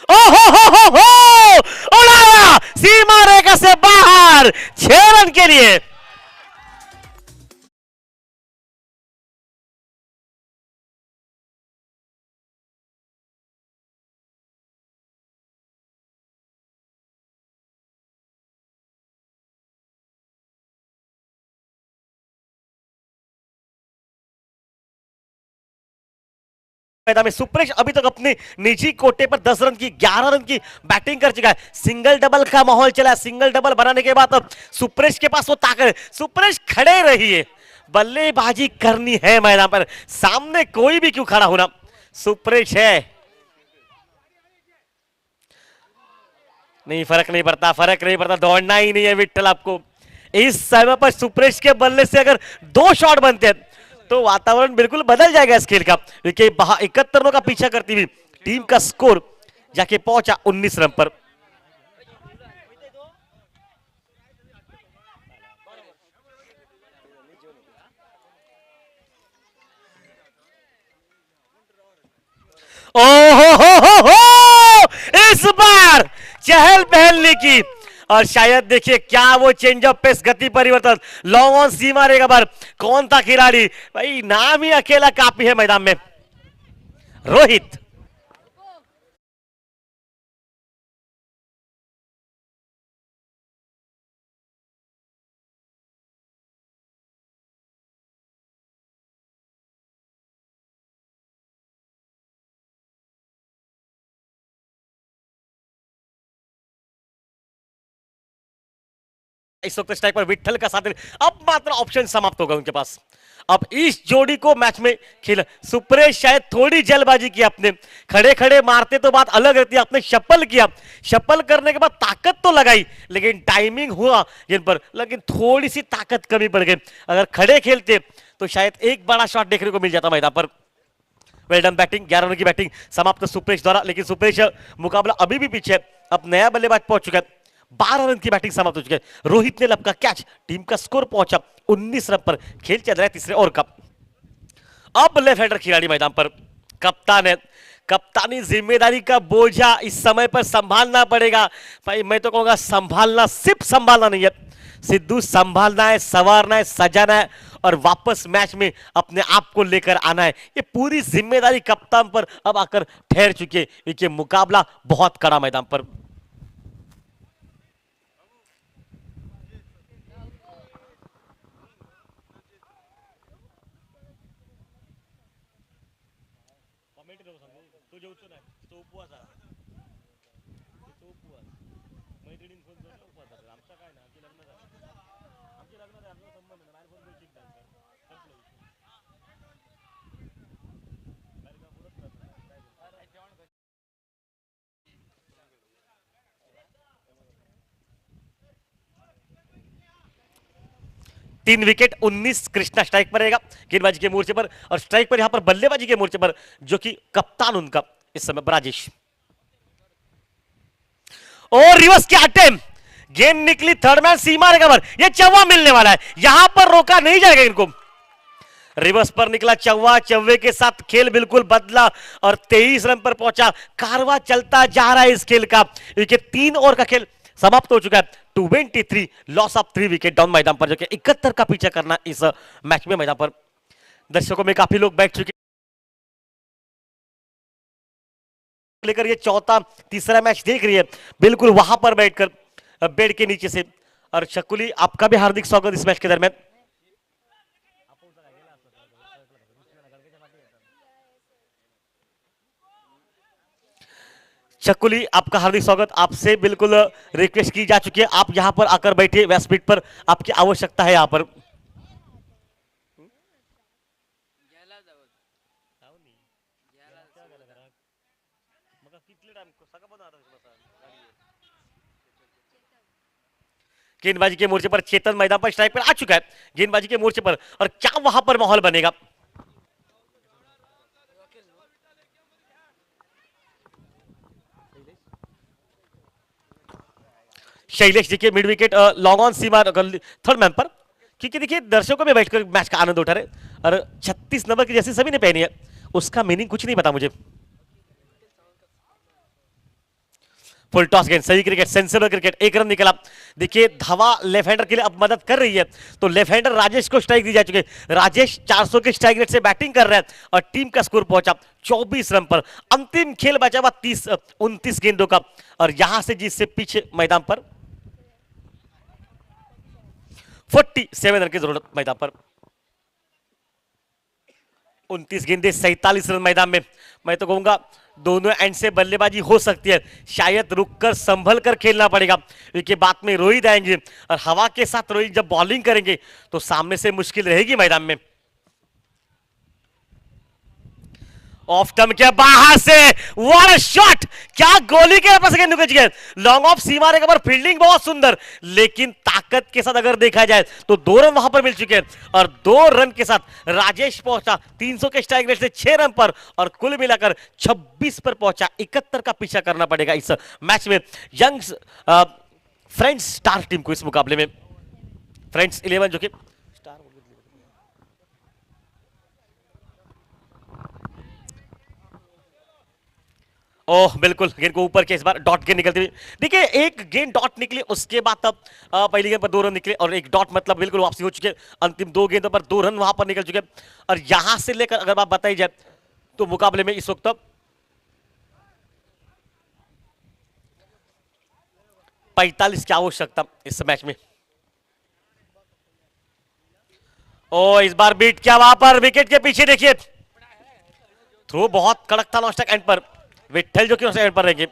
ओहो उड़ाया सीमा रेखा से बाहर, 6 रन के लिए। मैदान में सुप्रेश अभी तक अपने निजी कोटे पर 10 रन की 11 रन की बैटिंग कर चुका है। सिंगल डबल का माहौल चला, सिंगल डबल बनाने के बाद अब सुप्रेश के पास वो ताकत है। सुप्रेश खड़े रहिए, बल्लेबाजी करनी है मैदान पर, सामने कोई भी क्यों खड़ा होना, सुप्रेश है। नहीं फर्क नहीं पड़ता, फर्क नहीं पड़ता, दौड़ना ही नहीं है विट्ठल आपको। इस समय पर सुप्रेश के बल्ले से अगर 2 शॉट बनते हैं तो वातावरण बिल्कुल बदल जाएगा इस खेल का, क्योंकि 71 रनों का पीछा करती हुई टीम का स्कोर जाके पहुंचा 19 रन पर। ओ इस बार चहल पहल नहीं की और शायद देखिए क्या वो चेंज ऑफ पेस, गति परिवर्तन, लॉन्ग ऑन सीमा रहेगा बार। कौन था खिलाड़ी भाई, नाम ही अकेला काफी है मैदान में, रोहित। इस वक्त स्ट्राइक पर विट्ठल का साथ, अब मात्र ऑप्शन समाप्त होगा उनके पास। अब इस जोड़ी को मैच में खेल, सुप्रेश शायद थोड़ी जल्दबाजी की आपने, खड़े खड़े मारते तो बात अलग रहती है, आपने शप्पल किया, शप्पल करने के बाद ताकत तो लगाई लेकिन टाइमिंग हुआ जिन पर, लेकिन थोड़ी सी ताकत कमी पड़ गई। अगर खड़े खेलते तो शायद एक बड़ा शॉट देखने को मिल जाता मैदान पर। वेलडन बैटिंग, 11 रन की बैटिंग समाप्त सुप्रेश द्वारा, लेकिन सुप्रेश मुकाबला अभी भी पीछे, अब नया बल्लेबाज पहुंच चुका है। 12 रन की बैटिंग समाप्त हो चुकी है। रोहित ने लपका कैच, टीम का स्कोर पहुंचा 19 रन पर। खेल चल रहा है तीसरे ओवर का। अब लेफ्ट हैंडर खिलाड़ी मैदान पर, कप्तान है, कप्तानी जिम्मेदारी का बोझा इस समय पर संभालना पड़ेगा भाई। मैं तो कहूंगा संभालना, सिर्फ संभालना नहीं है सिद्धू, संभालना है, संवारना है, सजाना है और वापस मैच में अपने आप को लेकर आना है। ये पूरी जिम्मेदारी कप्तान पर अब आकर ठहर चुकी है क्योंकि मुकाबला बहुत कड़ा मैदान पर। तीन विकेट, 19 कृष्णा स्ट्राइक पर रहेगा गेंदबाजी के मोर्चे पर, और स्ट्राइक पर यहां पर बल्लेबाजी के मोर्चे पर जो कि कप्तान उनका इस समय राजेश। और रिवर्स के अटेम्प्ट, गेंद निकली थर्ड मैन, सीमा रिकवर, ये चौवा मिलने वाला है, यहां पर रोका नहीं जाएगा इनको। रिवर्स पर निकला चौवा, चौवे के साथ खेल बिल्कुल बदला और 23 रन पर पहुंचा। कारवा चलता जा रहा है इस खेल का, क्योंकि 3 ओवर का खेल समाप्त हो चुका है। 23 लॉस ऑफ 3 विकेट डाउन मैदान पर, जो कि 71 का पीछा करना इस मैच में मैदान पर। दर्शकों में काफी लोग बैठ चुके लेकर ये चौथा तीसरा मैच देख रही है, बिल्कुल वहां पर बैठकर बेड के नीचे से। और शकुली, आपका भी हार्दिक स्वागत इस मैच के दरमियान। शकुली, आपका हार्दिक स्वागत, आपसे बिल्कुल रिक्वेस्ट की जा चुकी है, आप यहां पर आकर बैठिए, व्यासपीठ पर आपकी आवश्यकता है यहां पर। गेंदबाजी के मोर्चे पर चेतन मैदान पर स्ट्राइक पर आ चुका है, गेंदबाजी के मोर्चे पर, और क्या वहां पर माहौल बनेगा। शैलेश देखिए mid wicket, long on Seema third man पर, क्योंकि देखिए दर्शकों में बैठकर मैच का आनंद उठा रहे, और 36 नंबर की जैसी सभी ने पहनी है, उसका मीनिंग कुछ नहीं पता मुझे। फुल टॉस गेंद, सही क्रिकेट, सेंसेबल क्रिकेट, 1 रन निकला। देखिए धावा लेफ्ट हैंडर के लिए अब मदद कर रही है, तो लेफ्ट हैंडर राजेश को स्ट्राइक दी जा चुकी है। राजेश 400 के स्ट्राइक रेट से बैटिंग कर रहे हैं और टीम का स्कोर पहुंचा 24 रन पर। अंतिम खेल बचा हुआ 29 गेंदों का, और यहां से जिससे पीछे मैदान पर 47 रन की जरूरत मैदान पर। 29 गेंदे, 47 रन मैदान में। मैं तो कहूंगा दोनों एंड से बल्लेबाजी हो सकती है, शायद रुककर संभल कर खेलना पड़ेगा, क्योंकि बाद में रोहित आएंगे और हवा के साथ रोहित जब बॉलिंग करेंगे तो सामने से मुश्किल रहेगी मैदान में। ऑफ टर्म के बाहर से व्हाट शॉट, क्या गोली के पास निकल गए। लॉन्ग ऑफ सीमा रेखा पर फील्डिंग बहुत सुंदर, लेकिन ताकत के साथ अगर देखा जाए तो 2 रन वहां पर मिल चुके हैं और 2 रन के साथ राजेश पहुंचा 300 के स्ट्राइक रेट से 6 रन पर और कुल मिलाकर 26 पर पहुंचा। 71 का पीछा करना पड़ेगा इस मैच में यंग्स फ्रेंड्स स्टार टीम को। इस मुकाबले में फ्रेंड्स 11 जो कि ओह बिल्कुल, गेंद को ऊपर के इस बार डॉट गेंद निकलती हुई। देखिए एक गेंद डॉट निकली, उसके बाद तब पहली गेंद पर 2 रन निकले और एक डॉट, मतलब बिल्कुल वापसी हो चुके। अंतिम 2 गेंदों पर 2 रन वहां पर निकल चुके और यहां से लेकर अगर बात बताई जाए तो मुकाबले में इस वक्त 45 की आवश्यकता इस मैच में। ओ इस बार बीट किया वहां पर विकेट के पीछे, देखिए थ्रो बहुत कड़क था नॉस्टैक एंड पर, विट्ठल जो कि एंड पर रहेंगे।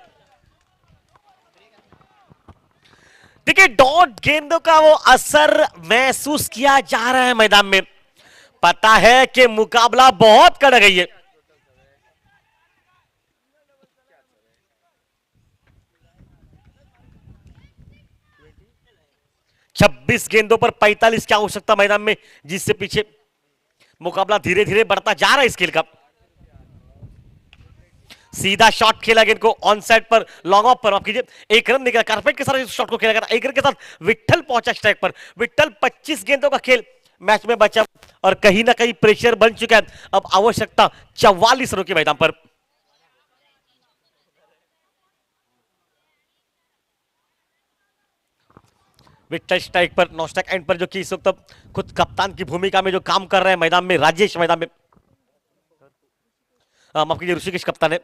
देखिए डॉट गेंदों का वो असर महसूस किया जा रहा है मैदान में। पता है कि मुकाबला बहुत कड़क है ये। छब्बीस गेंदों पर 45 की आवश्यकता मैदान में, जिससे पीछे मुकाबला धीरे धीरे बढ़ता जा रहा है इस खेल का। सीधा शॉट खेला गेंद को ऑन साइड पर, लॉन्ग ऑफ पर, माफ कीजिए, एक रन निकला कारपेट के साथ शॉट को खेला गया, एक रन के साथ विट्ठल पहुंचा स्ट्राइक पर। विट्ठल 25 गेंदों का खेल मैच में बचा और कहीं ना कहीं प्रेशर बन चुका है। अब आवश्यकता 44 रनों के मैदान पर। विट्ठल स्ट्राइक पर, नॉस्टैक एंड पर, जो कि इस वक्त खुद कप्तान की भूमिका में जो काम कर रहे हैं मैदान में, राजेश मैदान में, माफ कीजिए ऋषिकेश कप्तान है।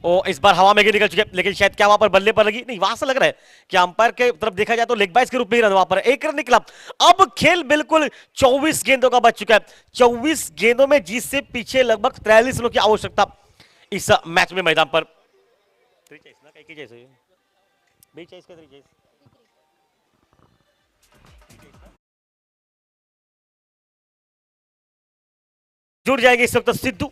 ओ इस बार हवा में निकल चुके, लेकिन शायद क्या वहां पर बल्ले पर लगी, नहीं वहां से लग रहा है कि अंपायर के तरफ देखा जाए तो लेग बाइस के रूप में ही रन वहां पर एक रन निकला। अब खेल बिल्कुल 24 गेंदों का बच चुका है। 24 गेंदों में जीत से पीछे लगभग 43 रनों की आवश्यकता इस मैच में मैदान पर। जुड़ जाएंगे इस वक्त सिद्धू।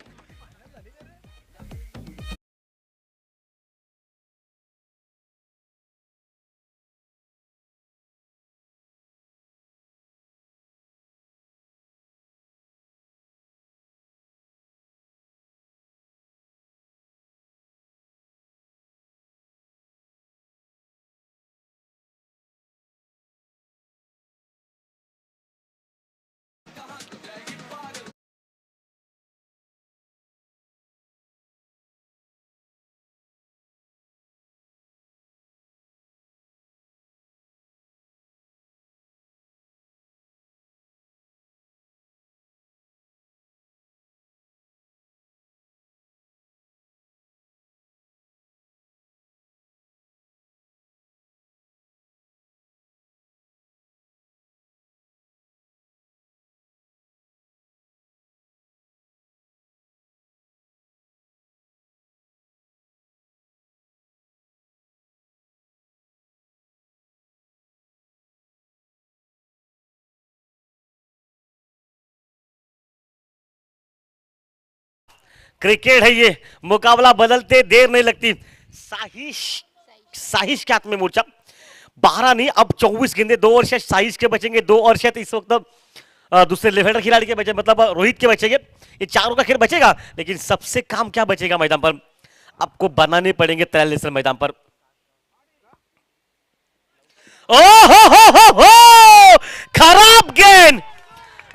क्रिकेट है ये, मुकाबला बदलते देर नहीं लगती। साहिश, साहिश के हाथ में मोर्चा, 12 नहीं अब 24 गेंदे, 2 और शायद साहिश के बचेंगे, 2 और शायद इस वक्त दूसरे लेफ्ट खिलाड़ी के बचे, मतलब रोहित के बचेंगे। ये चारों का खेल बचेगा, लेकिन सबसे काम क्या बचेगा मैदान पर, आपको बनाने पड़ेंगे 43 रन मैदान पर। ओ हो, खराब गेंद,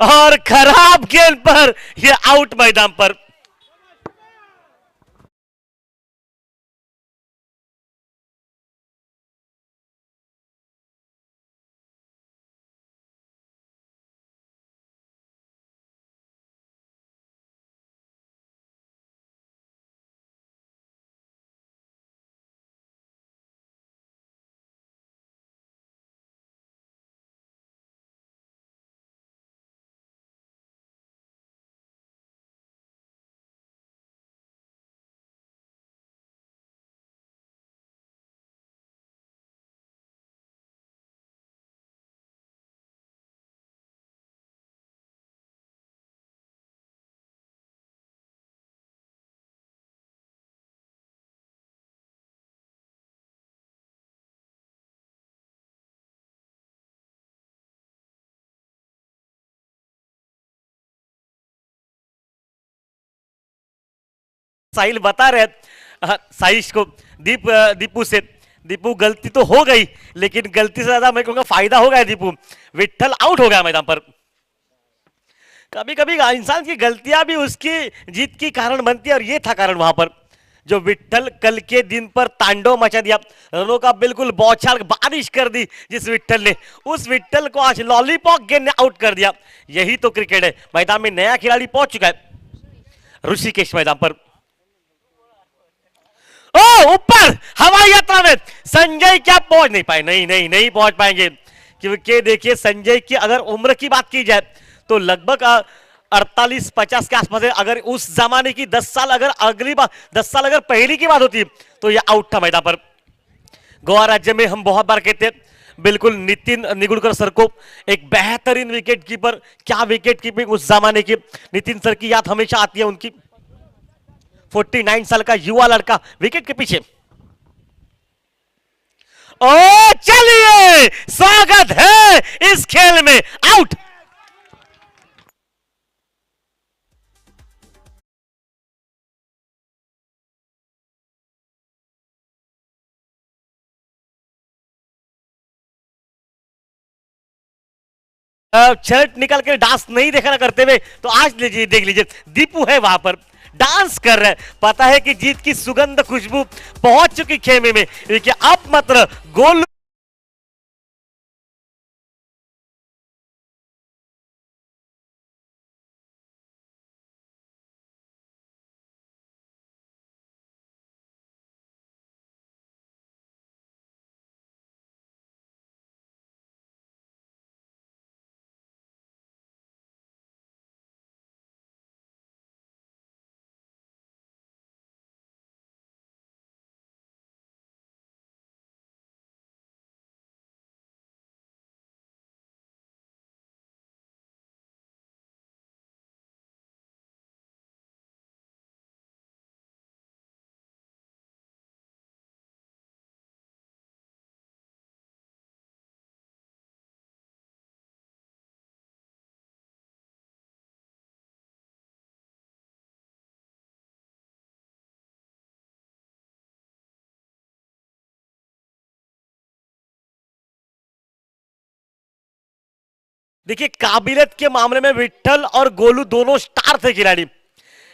और खराब गेंद पर यह आउट मैदान पर। साहिल बता रहे साइश को दीपू से, दीपू गलती तो हो गई लेकिन गलती से ज्यादा मैं कहूंगा फायदा हो गया। दीपू विट्ठल आउट हो गया मैदान पर। कभी कभी इंसान की गलतियां भी उसकी जीत की कारण बनती है और ये था कारण वहां पर जो विट्ठल कल के दिन पर तांडव मचा दिया, रनों का बिल्कुल बौछार बारिश कर दी जिस विट्ठल ने, उस विट्ठल को आज लॉलीपॉप गेंद ने आउट कर दिया। यही तो क्रिकेट है। मैदान में नया खिलाड़ी पहुंच चुका है ऋषिकेश मैदान पर। ओ ऊपर हवाई यात्रा में संजय क्या पहुंच नहीं पाए, नहीं पहुंच पाएंगे क्योंकि देखिए संजय की अगर उम्र की बात की जाए तो लगभग 48-50 के आसपास है। अगर उस जमाने की 10 साल अगर अगली बार 10 साल अगर पहली की बात होती तो यह आउट था मैदान पर। गोवा राज्य में हम बहुत बार कहते हैं बिल्कुल नितिन निगुड़कर सर को एक बेहतरीन विकेट कीपर, क्या विकेट कीपिंग उस जमाने की। नितिन सर की याद हमेशा आती है उनकी, 49 साल का युवा लड़का विकेट के पीछे। ओ चलिए स्वागत है इस खेल में, आउट। शर्ट निकल के डांस नहीं देखना करते हुए तो आज लीजिए देख लीजिए दीपू है वहां पर डांस कर रहे हैं। पता है कि जीत की सुगंध खुशबू पहुंच चुकी खेमे में, क्योंकि अब मात्र गोल देखिए काबिलियत के मामले में विट्ठल और गोलू दोनों स्टार थे खिलाड़ी,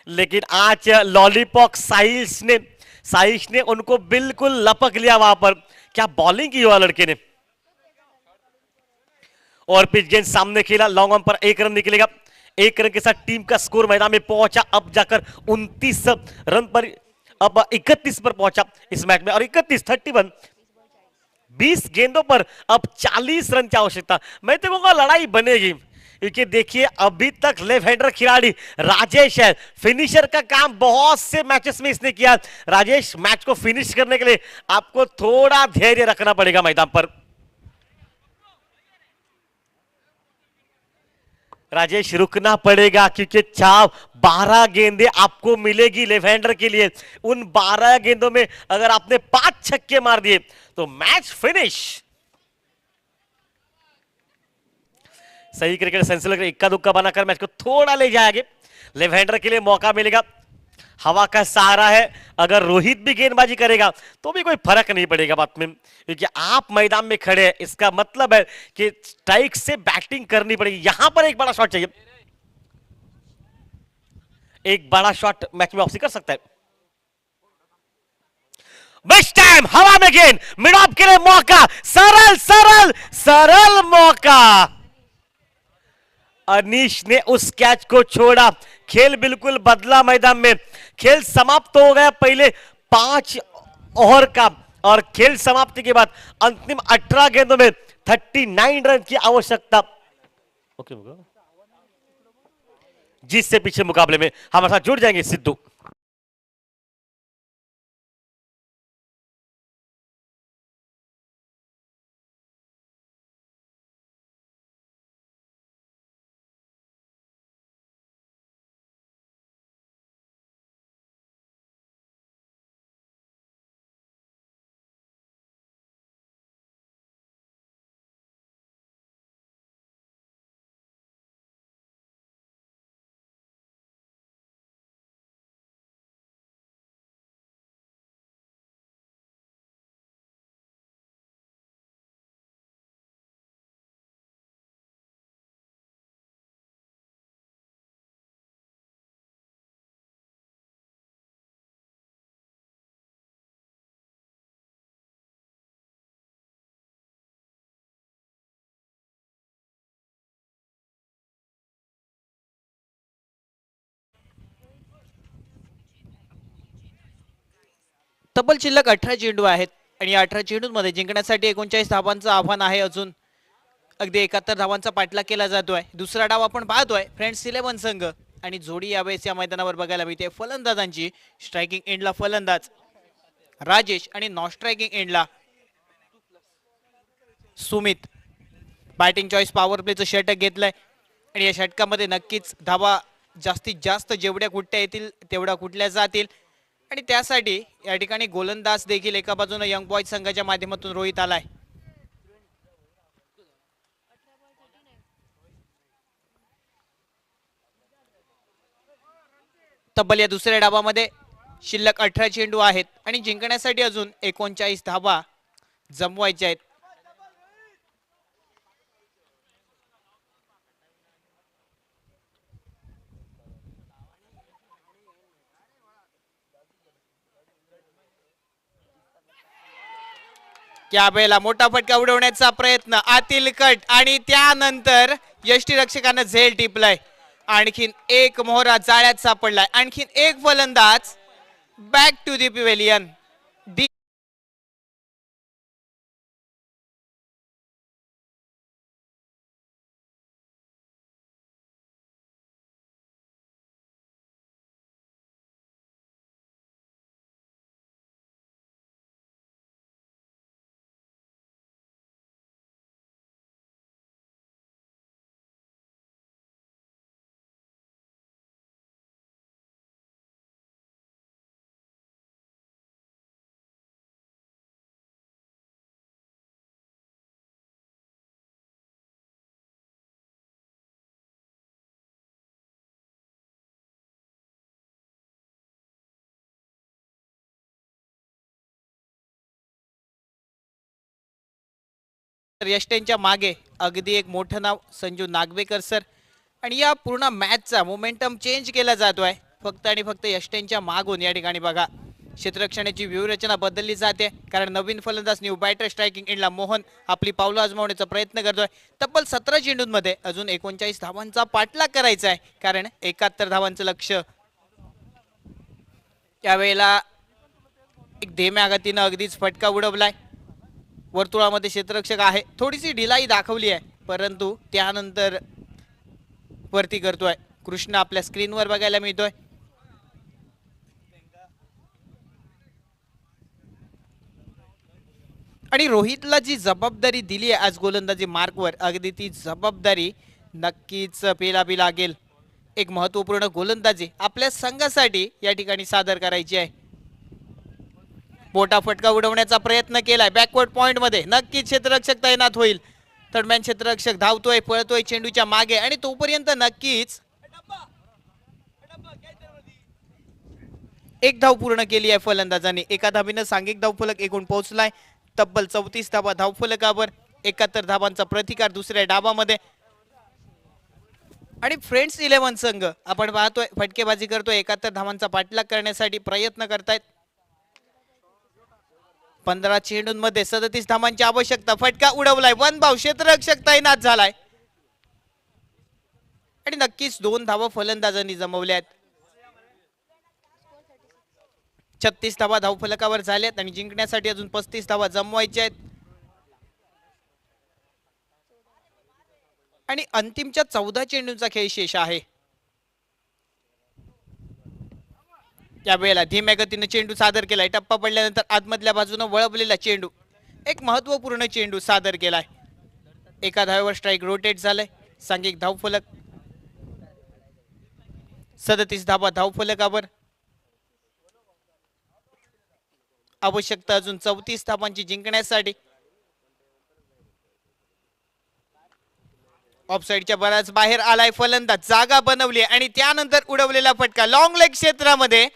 लेकिन आज लॉलीपॉप साइश ने उनको बिल्कुल लपक लिया वहां पर। क्या बॉलिंग की हुआ लड़के ने, और पिच गेंद सामने खेला, लॉन्ग ऑन पर 1 रन निकलेगा। 1 रन के साथ टीम का स्कोर मैदान में पहुंचा अब जाकर 29 रन पर, अब 31 पर पहुंचा इस मैच में, और 31 20 गेंदों पर अब 40 रन की आवश्यकता। मैं तो कहूंगा लड़ाई बनेगी, क्योंकि देखिए अभी तक लेफ्ट हैंडर खिलाड़ी राजेश है, फिनिशर का काम बहुत से मैचेस में इसने किया। राजेश मैच को फिनिश करने के लिए आपको थोड़ा धैर्य रखना पड़ेगा मैदान पर। राजेश रुकना पड़ेगा क्योंकि 12 गेंदें आपको मिलेगी लेफ्ट हैंडर के लिए। उन 12 गेंदों में अगर आपने 5 छक्के मार दिए तो मैच फिनिश। सही क्रिकेट सेंस लग इक्का दुक्का बनाकर मैच को थोड़ा ले जाएंगे, लेफ्ट हैंडर के लिए मौका मिलेगा। हवा का सहारा है, अगर रोहित भी गेंदबाजी करेगा तो भी कोई फर्क नहीं पड़ेगा बात में, क्योंकि आप मैदान में खड़े हैं, इसका मतलब है कि स्ट्राइक से बैटिंग करनी पड़ेगी। यहां पर एक बड़ा शॉट चाहिए, एक बड़ा शॉट मैच में वापसी कर सकता है। बेस्ट टाइम, हवा में गेंद, मिड ऑफ के लिए मौका, सरल सरल सरल मौका। अनीश ने उस कैच को छोड़ा, खेल बिल्कुल बदला मैदान में। खेल समाप्त हो गया पहले 5 ओवर का, और खेल समाप्ति के बाद अंतिम 18 गेंदों में 39 रन की आवश्यकता। ओके जिससे पीछे मुकाबले में हमारे साथ जुड़ जाएंगे सिद्धू। तब्बल शिल्लक 18 चेंडू आहेत आणि या 18 चेंडूंमध्ये जिंकण्यासाठी 39 धावांचं आव्हान आहे. अजून अगदी 71 धावांचा पाठलाग केला जातोय. दुसरा डाव आपण पाहतोय फ्रेंड्स 11 संघ आणि जोडी यावेळेस या मैदानावर बघायला मिळते. फलंदाजांची स्ट्रायकिंग एंडला फलंदाज राजेश आणि नॉन स्ट्रायकिंग एंडला सुमित. बॅटिंग चॉईस पॉवर प्लेचं षटक घेतलंय आणि या षटकामध्ये नक्कीच धावा जास्तीत जास्त जेवढ्या कुठल्या येतील तेवढ्या कुठल्या जातील आणि त्यासाठी या ठिकाणी गोलंदाज देखील एका बाजूने यंग बॉयज संघाच्या माध्यमातून रोहित आलाय. तब्बल या दुसऱ्या डावामध्ये शिल्लक 18 चेंडू आहेत आणि जिंकण्यासाठी अजून 39 धावा जमवायच्या आहेत. या वेळेला मोठा फटका उडवण्याचा प्रयत्न आतील कट आणि त्यानंतर यष्टीरक्षकानं झेल टिपलाय. आणखीन एक मोहरा जाळ्यात सापडलाय. आणखीन एक फलंदाज बॅक टू दी पिवेलियन. यष्टेंच्या मागे अगदी एक मोठं नाव संजू नागवेकर सर आणि या पूर्ण मॅचचा मोमेंटम चेंज केला जातोय फक्त आणि फक्त यष्टेंच्या मागून. या ठिकाणी बघा क्षेत्ररक्षणाची व्यूहरचना बदलली जाते कारण नवीन फलंदाज न्यू बॅटर स्ट्रायकिंग एंडला मोहन आपली पावलं आजमावण्याचा प्रयत्न करतोय. तब्बल 17 चेंडूंमध्ये अजून 39 धावांचा पाठलाग करायचा आहे कारण 71 धावांचं लक्ष. त्यावेळेला एक धीम्या गतीनं अगदीच फटका उडवलाय. वर्तुळामध्ये क्षेत्ररक्षक आहे. थोडीशी ढिलाई दाखवली आहे परंतु त्यानंतर वरती करतोय. कृष्ण आपल्या स्क्रीनवर बघायला मिळतोय. आणि रोहितला जी जबाबदारी दिली आहे आज गोलंदाजी मार्कवर अगदी ती जबाबदारी नक्कीच पेलावी लागेल. एक महत्वपूर्ण गोलंदाजी आपल्या संघासाठी या ठिकाणी सादर करायची आहे. मोठा फटका उडवण्याचा प्रयत्न केलाय बॅकवर्ड पॉइंट मध्ये. नक्कीच क्षेत्ररक्षक तैनात होईल. थर्डमॅन क्षेत्ररक्षक धावतोय पळतोय चेंडूच्या मागे आणि तोपर्यंत नक्कीच एक धाव पूर्ण केली आहे फलंदाजांनी. एका धावीनं सांघिक धावफलक एकूण पोहोचलाय तब्बल 34 धावा धावफलकावर. 71 धावांचा प्रतिकार दुसऱ्या डावामध्ये. आणि फ्रेंड्स 11 संघ आपण पाहतोय फटकेबाजी करतोय. 71 धावांचा पाठलाग करण्यासाठी प्रयत्न करतायत. 15 चेंडूंमध्ये 37 धावांची आवश्यकता. फटका उडवलाय. वन धाव क्षेत्ररक्षक तैनात झालाय आणि नक्कीच 2 धावा फलंदाजांनी जमवल्या आहेत. 36 धावा धावफलकावर झाल्यात आणि जिंकण्यासाठी अजून 35 धावा जमवायच्या आहेत. आणि अंतिमच्या 14 चेंडूंचा खेळ शेष आहे. या वेळेला धीम्या गतीने चेंडू सादर केलाय. टप्पा पडल्यानंतर आतमधल्या बाजूने वळवलेला चेंडू एक महत्वपूर्ण चेंडू सादर केलाय. एका धावेवर स्ट्राइक रोटेट झालाय. सांघिक धावफलक 37 धावा धावफलकावर. आवश्यकता अजून 34 धावांची जिंकण्यासाठी. ऑफसाईडच्या बराच बाहेर आलाय फलंदाज. जागा बनवली आणि त्यानंतर उडवलेला फटका लॉंग लेग क्षेत्रामध्ये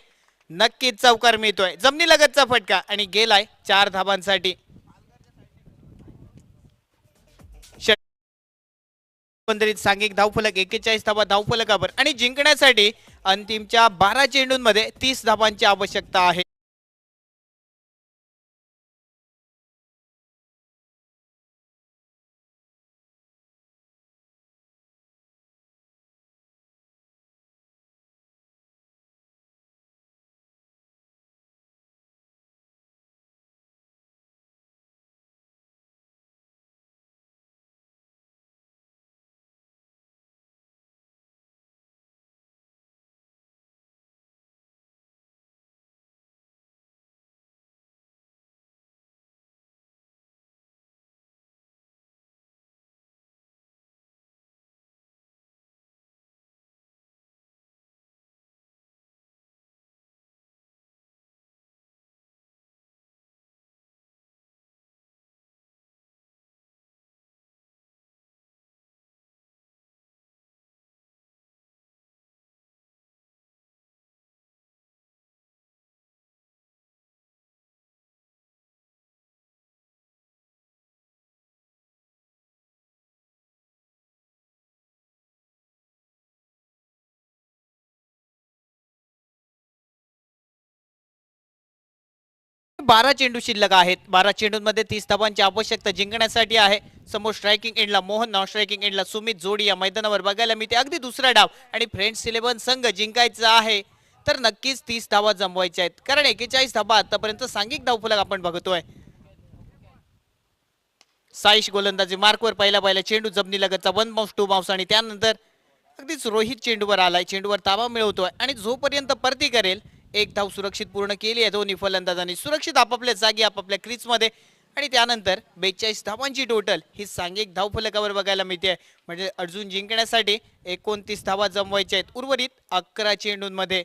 नक्कीच चौकार मिळतोय. जमिनीलगतचा फटका आणि गेलाय 4 धावांसाठी. एकंदरीत सांघिक धावफलक 41 धावा धावफलकावर आणि जिंकण्यासाठी अंतिमच्या 12 चेंडूंमध्ये 30 धावांची आवश्यकता आहे. 12 चेंडू शिल्लक आहेत. 12 चेंडूंमध्ये 30 धावांची आवश्यकता जिंकण्यासाठी आहे. समोर स्ट्रायकिंग एंडला मोहन, नॉन स्ट्रायकिंग एंडला सुमित जोडी या मैदानावर बघायला मिळते. अगदी दुसरा डाव आणि फ्रेंड्स 11 संघ जिंकायचा आहे तर नक्कीच 30 धावा जमवायच्या आहेत, कारण 41 धावा आतापर्यंत सांघिक धावफलक आपण बघतोय. साईश गोलंदाजी मार्कवर पहिला चेंडू जमनी लगतचा 1 बाउन्स 2 बाउन्स आणि त्यानंतर अगदीच रोहित चेंडूवर आलाय. चेंडूवर ताबा मिळवतोय आणि जोपर्यंत परती करेल एक धाव सुरक्षित पूर्ण केली आहे दोन्ही फलंदाजांनी. सुरक्षित आपापल्या जागी आपापल्या क्रीजमध्ये आणि त्यानंतर 42 धावांची टोटल ही सांघिक धावफलकावर बघायला मिळते. म्हणजे अर्जुन जिंकण्यासाठी 29 धावा जमवायच्या आहेत उर्वरित 11 चेंडूंमध्ये.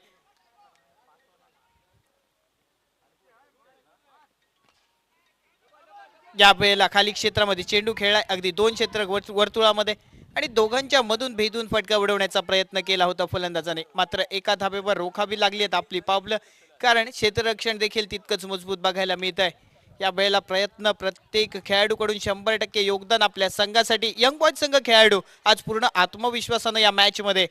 या वेळेला खाली क्षेत्रामध्ये चेंडू खेळलाय अगदी 2 क्षेत्र वर्तुळामध्ये आणि दोघांच्या मधून भेदून फटका उडवण्याचा प्रयत्न केला होता फलंदाजाने. मात्र एका धाब्यावर रोखावी लागली आहेत आपली पावलं, कारण क्षेत्ररक्षण देखील तितकंच मजबूत बघायला मिळत आहे. या वेळेला प्रयत्न प्रत्येक खेळाडूकडून 100% योगदान आपल्या संघासाठी. यंग बॉयज संघ खेळाडू आज पूर्ण आत्मविश्वासानं या मॅच मध्ये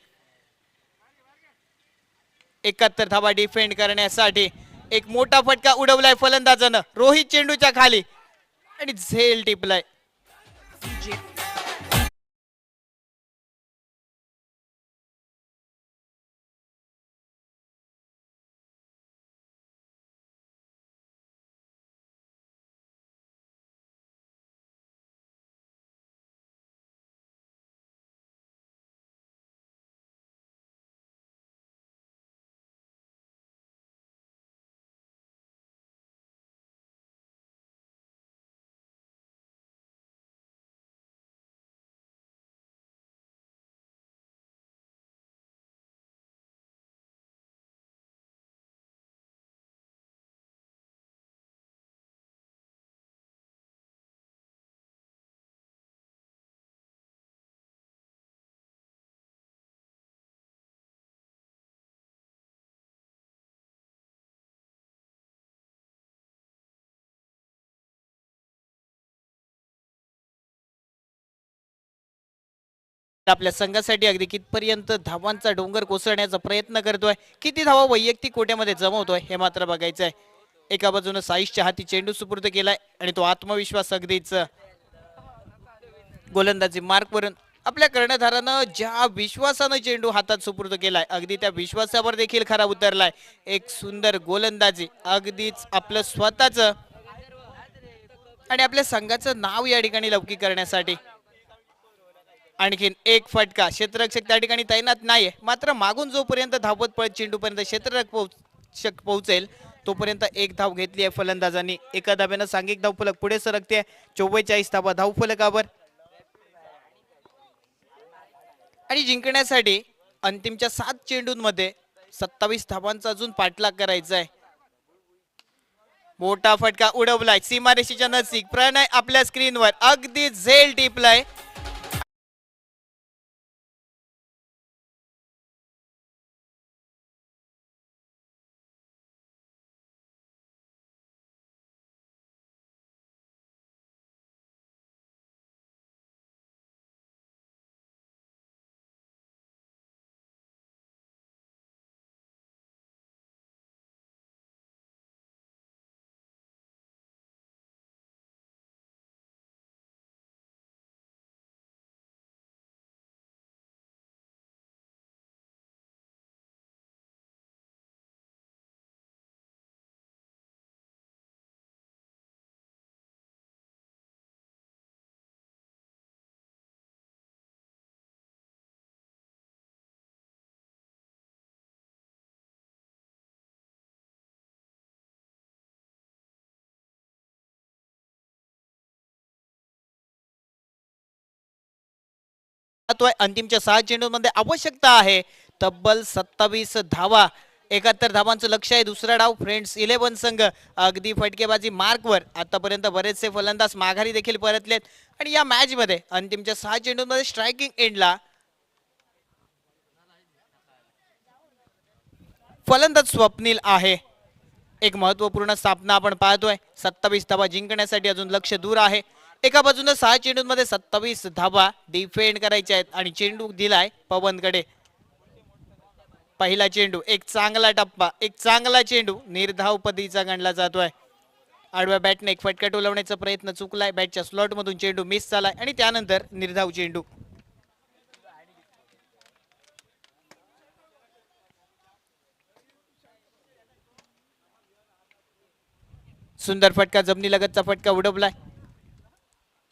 71 धावा डिफेंड करण्यासाठी एक मोठा फटका उडवलाय फलंदाजानं. रोहित चेंडूच्या खाली आणि झेल टिपलाय. आपल्या संघासाठी अगदी कितपर्यंत धावांचा डोंगर कोसळण्याचा प्रयत्न करतोय, किती धावा वैयक्तिक कोट्यामध्ये जमवतोय हे मात्र बघायचं आहे. एका बाजूने साईशच्या हाती चेंडू सुपूर्द केलाय आणि तो आत्मविश्वास अगदीच गोलंदाजी मार्कवरून आपल्या कर्णधारानं ज्या विश्वासानं चेंडू हातात सुपूर्द केलाय अगदी त्या विश्वासावर देखील खरा उतरलाय. एक सुंदर गोलंदाजी अगदीच आपलं स्वतःच आणि आपल्या संघाचं नाव या ठिकाणी लौकिक करण्यासाठी. आणखीन एक फटका. क्षेत्ररक्षक त्या ठिकाणी तैनात नाहीये, मात्र मागून जोपर्यंत धावत पळत चेंडूपर्यंत क्षेत्ररक्षक पोहोचेल तोपर्यंत एक धाव घेतली आहे फलंदाजांनी. एका धाब्यानं सांघिक धावफलक पुढे सरकते. 44 धावा धावफलकावर आणि जिंकण्यासाठी अंतिमच्या 7 चेंडूंमध्ये 27 धावांचा अजून पाठलाग करायचा आहे. मोठा फटका उडवलाय सीमारेषेच्या नजीक. प्रणय आपल्या स्क्रीनवर अगदी झेल टिपलाय. अंतिमच्या 6 चेंडूंमध्ये आवश्यकता आहे तब्बल 27 धावा. 71 धावांचं लक्ष आहे. दुसरा डाव फ्रेंड्स 11 संघ अगदी फटकेबाजी मार्कवर. आतापर्यंत बरेचसे फलंदाज माघारी देखील परतलेत आणि या मॅच मध्ये अंतिमच्या 6 चेंडूंमध्ये स्ट्रायकिंग एंडला फलंदाज स्वप्नील आहे. एक महत्वपूर्ण स्थापना आपण पाहतोय. 27 धावा जिंकण्यासाठी अजून लक्ष दूर आहे. एका बाजूने 6 चेंडूंमध्ये 27 धावा डिफेंड करायच्या आहेत आणि चेंडू दिलाय पवनकडे. पहिला चेंडू, एक चांगला टप्पा, एक चांगला चेंडू निर्धाव पदीचा गणला जातोय. आडव्या बॅटने एक फटका टोलवण्याचा प्रयत्न चुकलाय, बॅटच्या स्लॉट मधून चेंडू मिस झालाय आणि त्यानंतर निर्धाव चेंडू. सुंदर फटका, जमिनी लगतचा फटका उडवलाय.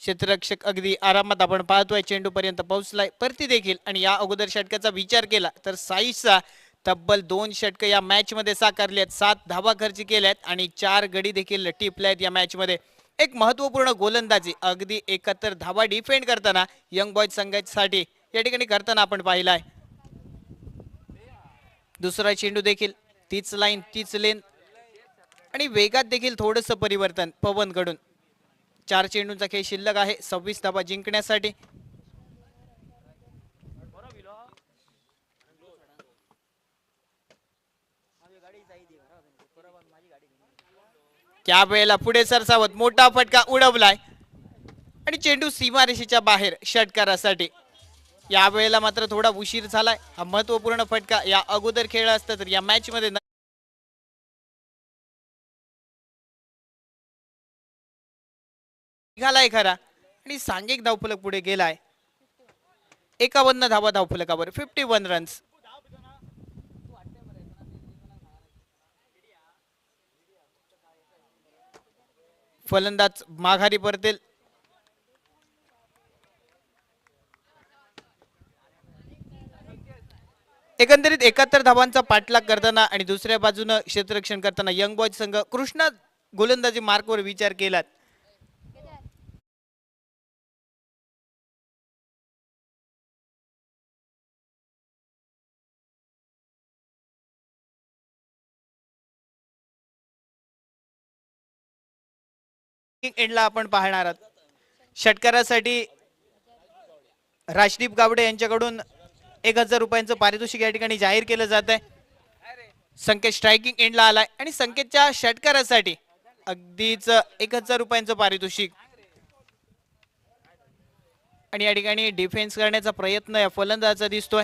क्षेत्ररक्षक अगदी आरामात आपण पाहतोय चेंडू पर्यंत पोहोचलाय परती देखील. आणि या अगोदर षटकाचा विचार केला तर साईशचा तब्बल 2 षटक या मॅच मध्ये साकारले आहेत, 7 धावा खर्च केल्यात आणि 4 गडी देखील टिपले आहेत या मॅच मध्ये. एक महत्वपूर्ण गोलंदाजी, अगदी 71 धावा डिफेंड करताना यंग बॉयज संघासाठी या ठिकाणी करताना आपण पाहिलाय. दुसरा चेंडू देखील तीच लाईन तीच लेन आणि वेगात देखील थोडंसं परिवर्तन पवन कडून. 4 चेंडूंचा खेळ शिल्लक आहे 26 धावा जिंकण्यासाठी. त्या वेळेला पुढे सरसावत मोठा फटका उडवलाय आणि चेंडू सीमारेषेच्या बाहेर षटकारासाठी. या वेळेला मात्र थोडा उशीर झालाय. हा महत्वपूर्ण फटका या अगोदर खेळ असता तर या मॅच मध्ये निघालाय खरा आणि सांघिक धावफलक पुढे गेलाय. 51 धावा धावफलकावर, 51 रन्स. फलंदाज माघारी परतेल. एकंदरीत 71 धावांचा पाठलाग करताना आणि दुसऱ्या बाजूनं क्षेत्ररक्षण करताना यंग बॉयज संघ कृष्णा गोलंदाजी मार्कवर विचार केलात. एंडला आपण पाहणार आहोत. षटकारासाठी राजदीप गावडे यांच्याकडून 1000 रुपयांचं पारितोषिक या ठिकाणी जाहीर केलं जात आहे. संकेत स्ट्रायकिंग एंडला आलाय आणि संकेतच्या षटकारासाठी अगदीच 1000 रुपयांचं पारितोषिक. आणि या ठिकाणी डिफेन्स करण्याचा प्रयत्न या फलंदाजाचा दिसतोय.